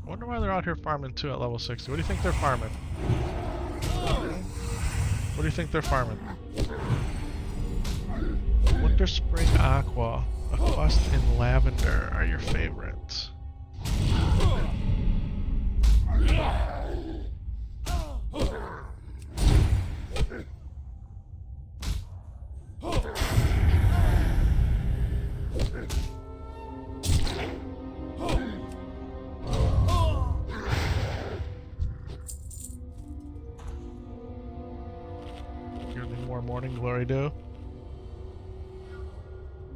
I wonder why they're out here farming too at level 60. What do you think they're farming? What do you think they're farming? Winter Spring Aqua, a quest in Lavender are your favorites. Morning glory do.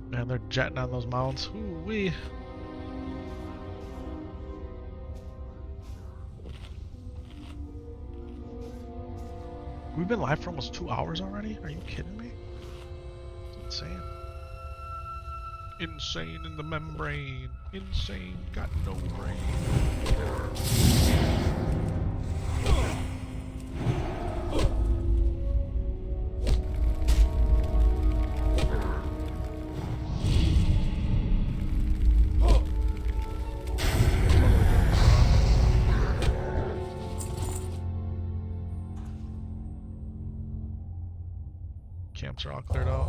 Man, they're jetting on those mounts. Ooh-wee. We've been live for almost 2 hours already? Are you kidding me? It's insane. Insane in the membrane. Insane, got no brain. Camps are all cleared out.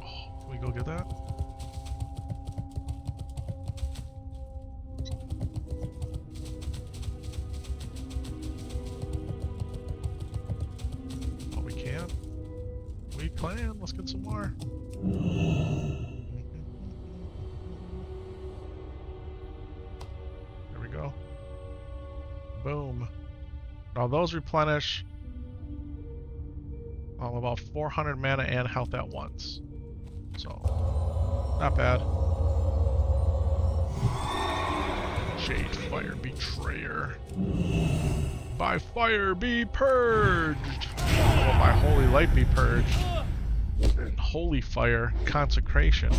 Oh, can we go get that? Oh, we can? We can. Let's get some more. Boom. Now those replenish about 400 mana and health at once. So, not bad. Jade Fire Betrayer. By fire be purged! Or by holy light be purged. Holy fire, consecration.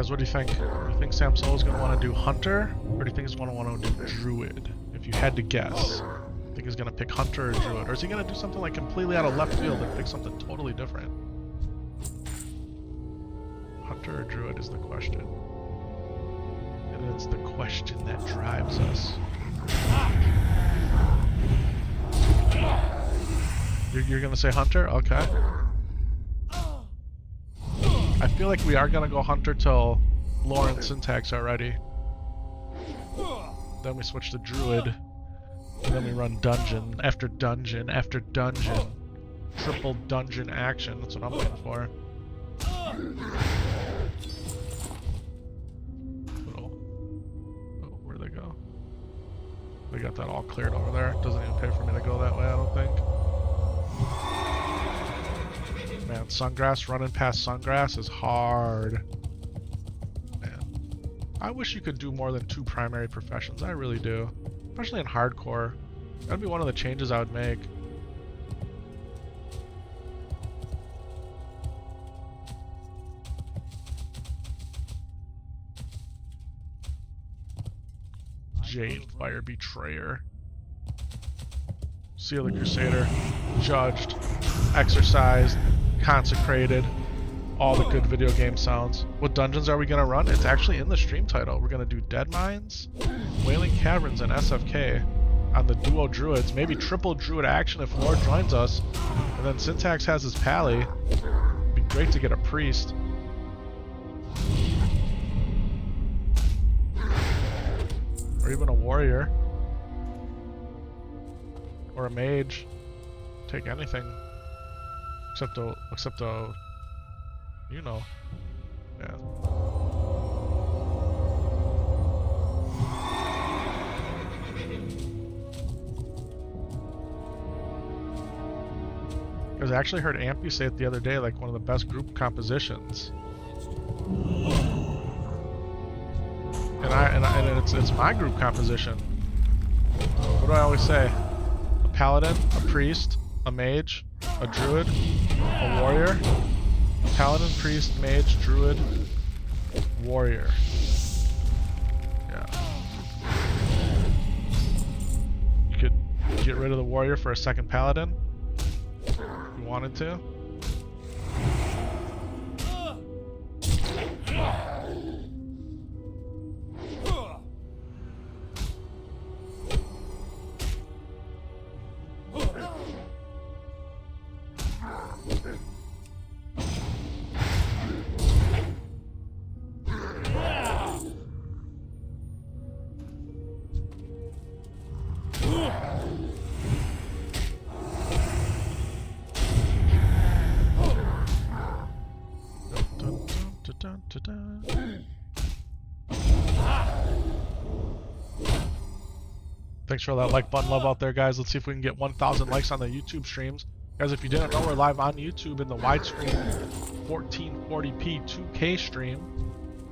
Guys, what do you think? Do you think Samsolo's going to want to do Hunter, or do you think he's going to want to do Druid? If you had to guess, do you think he's going to pick Hunter or Druid? Or is he going to do something like completely out of left field and pick something totally different? Hunter or Druid is the question. And it's the question that drives us. You're going to say Hunter? Okay. I feel like we are going to go Hunter till Lore and Syntax are ready. Then we switch to Druid. And then we run Dungeon after Dungeon after Dungeon. Triple Dungeon action. That's what I'm waiting for. Oh, where'd they go? They got that all cleared over there. Doesn't even pay for me to go that way, I don't think. Man, Sungrass, running past Sungrass is hard. Man. I wish you could do more than 2 primary professions. I really do. Especially in hardcore. That'd be one of the changes I would make. Jade Fire Betrayer. Seal the Crusader. Judged. Exercised. Consecrated. All the good video game sounds. What dungeons are we going to run? It's actually in the stream title. We're going to do Dead Mines, Wailing Caverns, and SFK on the duo Druids. Maybe triple Druid action if Lord joins us. And then Syntax has his Pally. It'd be great to get a Priest. Or even a Warrior. Or a Mage. Take anything. Except a, you know, yeah. Because I actually heard Ampy say it the other day, like one of the best group compositions. And it's my group composition. What do I always say? A Paladin, a Priest, a Mage, a Druid, a Warrior, Paladin, Priest, Mage, Druid, Warrior. Yeah. You could get rid of the Warrior for a second Paladin if you wanted to. Thanks for all that like button love out there, guys. Let's see if we can get 1,000 likes on the YouTube streams. Guys, if you didn't know, we're live on YouTube in the widescreen 1440p 2K stream.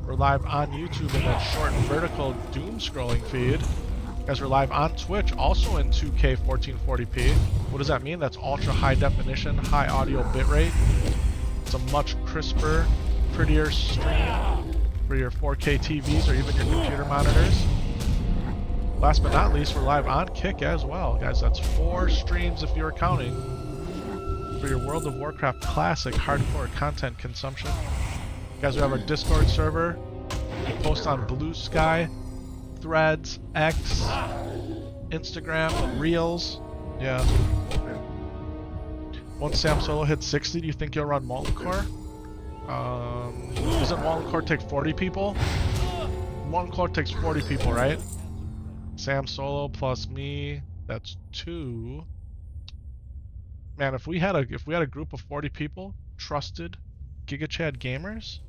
We're live on YouTube in that short vertical doom scrolling feed. Guys, we're live on Twitch, also in 2K 1440p. What does that mean? That's ultra high definition, high audio bitrate. It's a much crisper, prettier stream for your 4K TVs or even your computer monitors. Last but not least, we're live on Kick as well. Guys, that's 4 streams if you're counting for your World of Warcraft Classic hardcore content consumption. Guys, we have our Discord server. We post on Blue Sky, Threads, X, Instagram, Reels. Yeah. Once Samsolo hits 60, do you think you'll run Molten Core? Doesn't Molten Core take 40 people? Molten Core takes 40 people, right? Samsolo plus me, that's 2. Man, if we had a group of 40 people, trusted GigaChad gamers,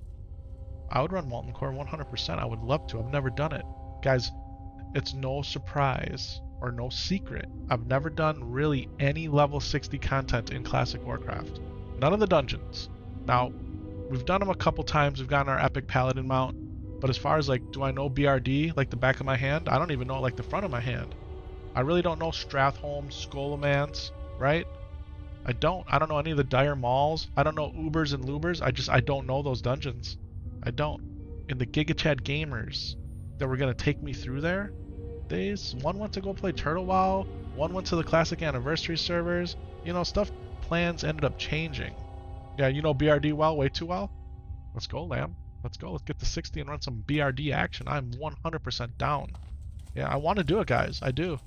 I would run Molten Core 100%. I would love to. I've never done it. Guys, it's no surprise or no secret. I've never done really any level 60 content in Classic Warcraft. None of the dungeons. Now, we've done them a couple times. We've gotten our Epic Paladin mount. But as far as like, do I know BRD like the back of my hand? I don't even know like the front of my hand. I really don't know Strathholm, Scholomance, right? I don't know any of the Dire Malls. I don't know Ubers and Lubers. I don't know those dungeons. I don't. and the GigaChad gamers that were gonna take me through there, one went to go play Turtle WoW, one went to the Classic Anniversary servers. You know, plans ended up changing. Yeah, you know BRD well, way too well? Let's go, Lamb. Let's go. Let's get to 60 and run some BRD action. I'm 100% down. Yeah, I want to do it, guys. I do.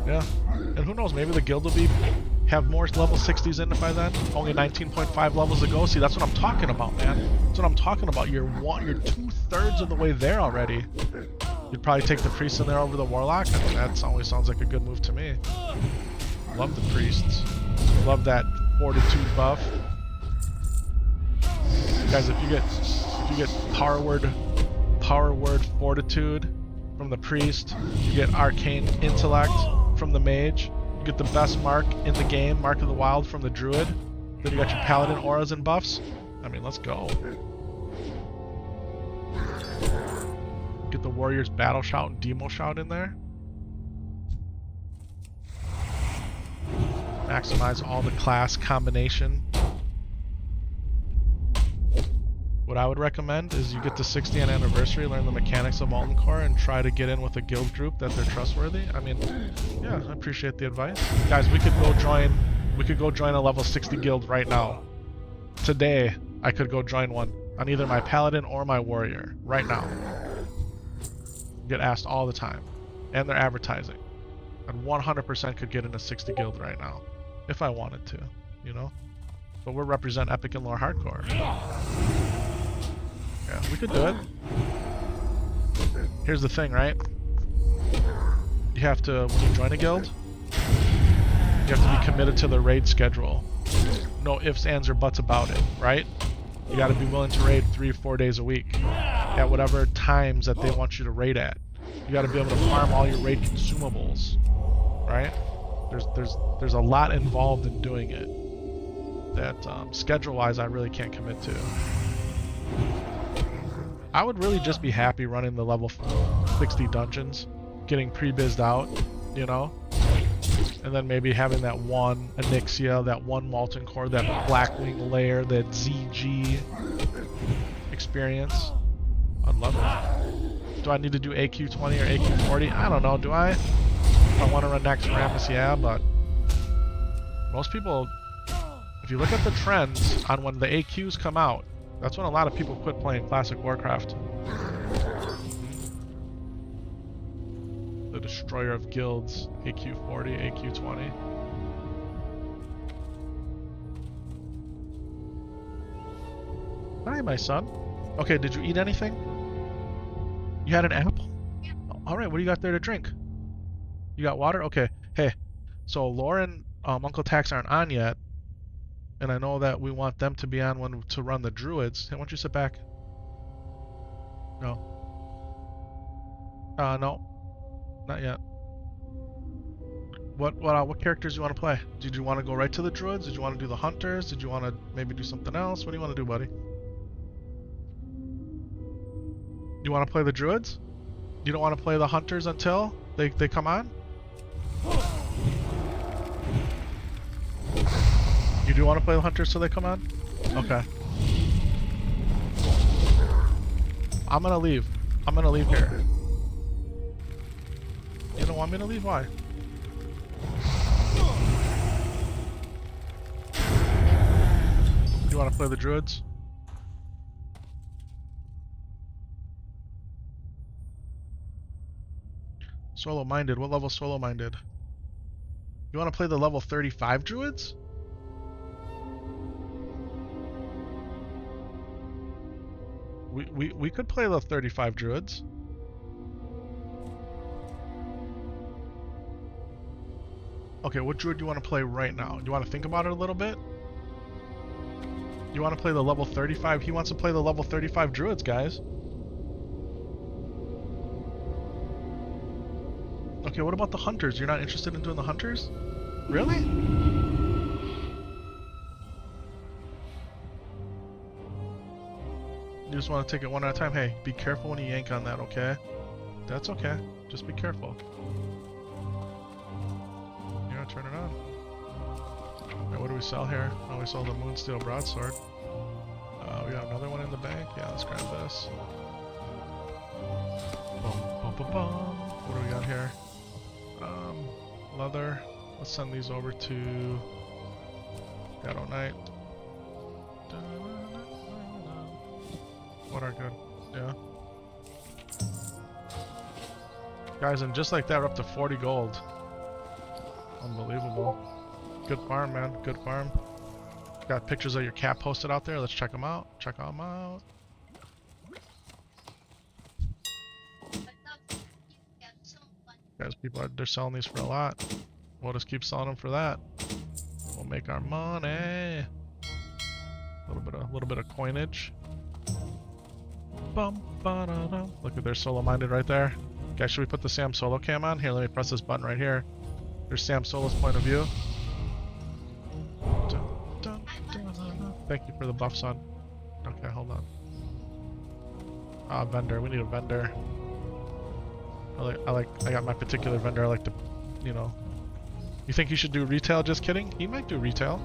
Yeah. And who knows, maybe the guild will have more level 60s in it by then. Only 19.5 levels to go. See, that's what I'm talking about, man. That's what I'm talking about. You're 2/3 of the way there already. You'd probably take the priest in there over the warlock. I mean, that always sounds like a good move to me. Love the priests. Love that fortitude buff. Guys, if you get power word fortitude from the priest, you get arcane intellect from the mage, you get the best mark in the game, Mark of the Wild from the druid, then you got your paladin auras and buffs. I mean, let's go. Get the warrior's battle shout and demo shout in there. Maximize all the class combination. What I would recommend is you get the 60th anniversary, learn the mechanics of Molten Core, and try to get in with a guild group that they're trustworthy. I mean, yeah, I appreciate the advice. Guys, we could go join a level 60 guild right now. Today, I could go join one on either my paladin or my warrior right now. Get asked all the time, and they're advertising. I 100% could get in a 60 guild right now if I wanted to, you know. But we're represent Epic and Lore Hardcore. Yeah, we could do it. Here's the thing, right? You have to, when you join a guild, you have to be committed to the raid schedule. No ifs, ands, or buts about it, right? You got to be willing to raid 3 or 4 days a week at whatever times that they want you to raid at. You got to be able to farm all your raid consumables, right? There's a lot involved in doing it that schedule-wise I really can't commit to. I would really just be happy running the level 60 dungeons, getting pre-bizzed out, you know, and then maybe having that one Onyxia, that one Molten Core, that Blackwing layer, that ZG experience. I'd love it. Do I need to do AQ20 or AQ40? I don't know, do I? If I want to run Naxxramas, yeah, but most people, if you look at the trends on when the AQs come out, that's when a lot of people quit playing classic Warcraft. The Destroyer of Guilds, AQ40, AQ20. Hi, my son. Okay, did you eat anything? You had an apple? Yeah. Alright, what do you got there to drink? You got water? Okay. Hey, so Lauren, Uncle Tax aren't on yet. And I know that we want them to be on to run the druids. Hey, why don't you sit back? No. No. Not yet. What characters do you want to play? Did you want to go right to the druids? Did you want to do the hunters? Did you want to maybe do something else? What do you want to do, buddy? You want to play the druids? You don't want to play the hunters until they come on? You do want to play the hunters till they come on? Okay. I'm gonna leave. I'm gonna leave here. You don't want me to leave? Why? You want to play the druids? Solo-minded. What level solo-minded? You want to play the level 35 druids? We could play the 35 druids. Okay, what druid do you want to play right now? Do you want to think about it a little bit? You want to play the level 35? He wants to play the level 35 druids, guys. Okay, what about the hunters? You're not interested in doing the hunters? Really? You just want to take it one at a time. Hey, be careful when you yank on that, okay? That's okay. Just be careful. You gotta turn it on. Alright, what do we sell here? Oh, we sell the Moonsteel Broadsword. We got another one in the bank. Yeah, let's grab this. Boom, boom, boom, boom. What do we got here? Leather. Let's send these over to Shadow Knight. What are good? Yeah. Guys, and just like that, we're up to 40 gold. Unbelievable. Good farm, man. Good farm. Got pictures of your cat posted out there. Let's check them out. Check them out. Guys, people they're selling these for a lot. We'll just keep selling them for that. We'll make our money. A little bit of coinage. Bum, ba, da, da. Look at their solo minded right there. Guys, should we put the Samsolo cam on? Here, let me press this button right here. There's Samsolo's point of view. Dun, dun, dun, dun. Thank you for the buff, son. Okay, hold on. Vendor. We need a vendor. I got my particular vendor. I like to, you know. You think he should do retail? Just kidding. He might do retail.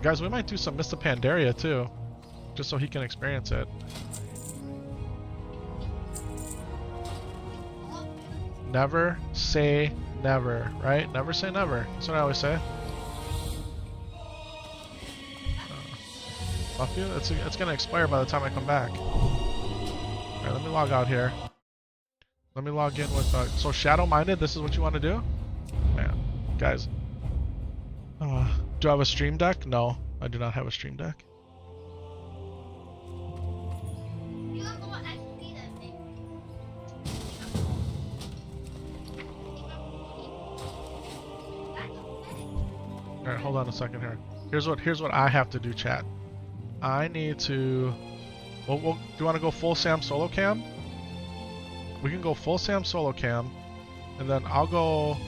Guys, we might do some Mr. Pandaria too, just so he can experience it. Never say never, right? Never say never. That's what I always say. Buff you? It's gonna expire by the time I come back. Alright, let me log out here. Let me log in with, so shadow-minded, this is what you want to do? Man, guys. Do I have a stream deck? No, I do not have a stream deck. Alright, hold on a second here. Here's what I have to do, chat. I need to... Well, do you want to go full Samsolo cam? We can go full Samsolo cam, and then I'll go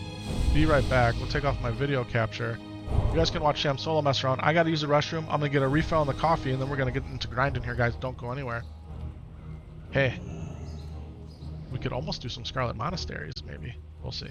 be right back. We'll take off my video capture. You guys can watch Samsolo mess around. I gotta use the restroom. I'm gonna get a refill on the coffee, and then we're gonna get into grinding here, guys. Don't go anywhere. Hey, we could almost do some Scarlet Monasteries, maybe. We'll see.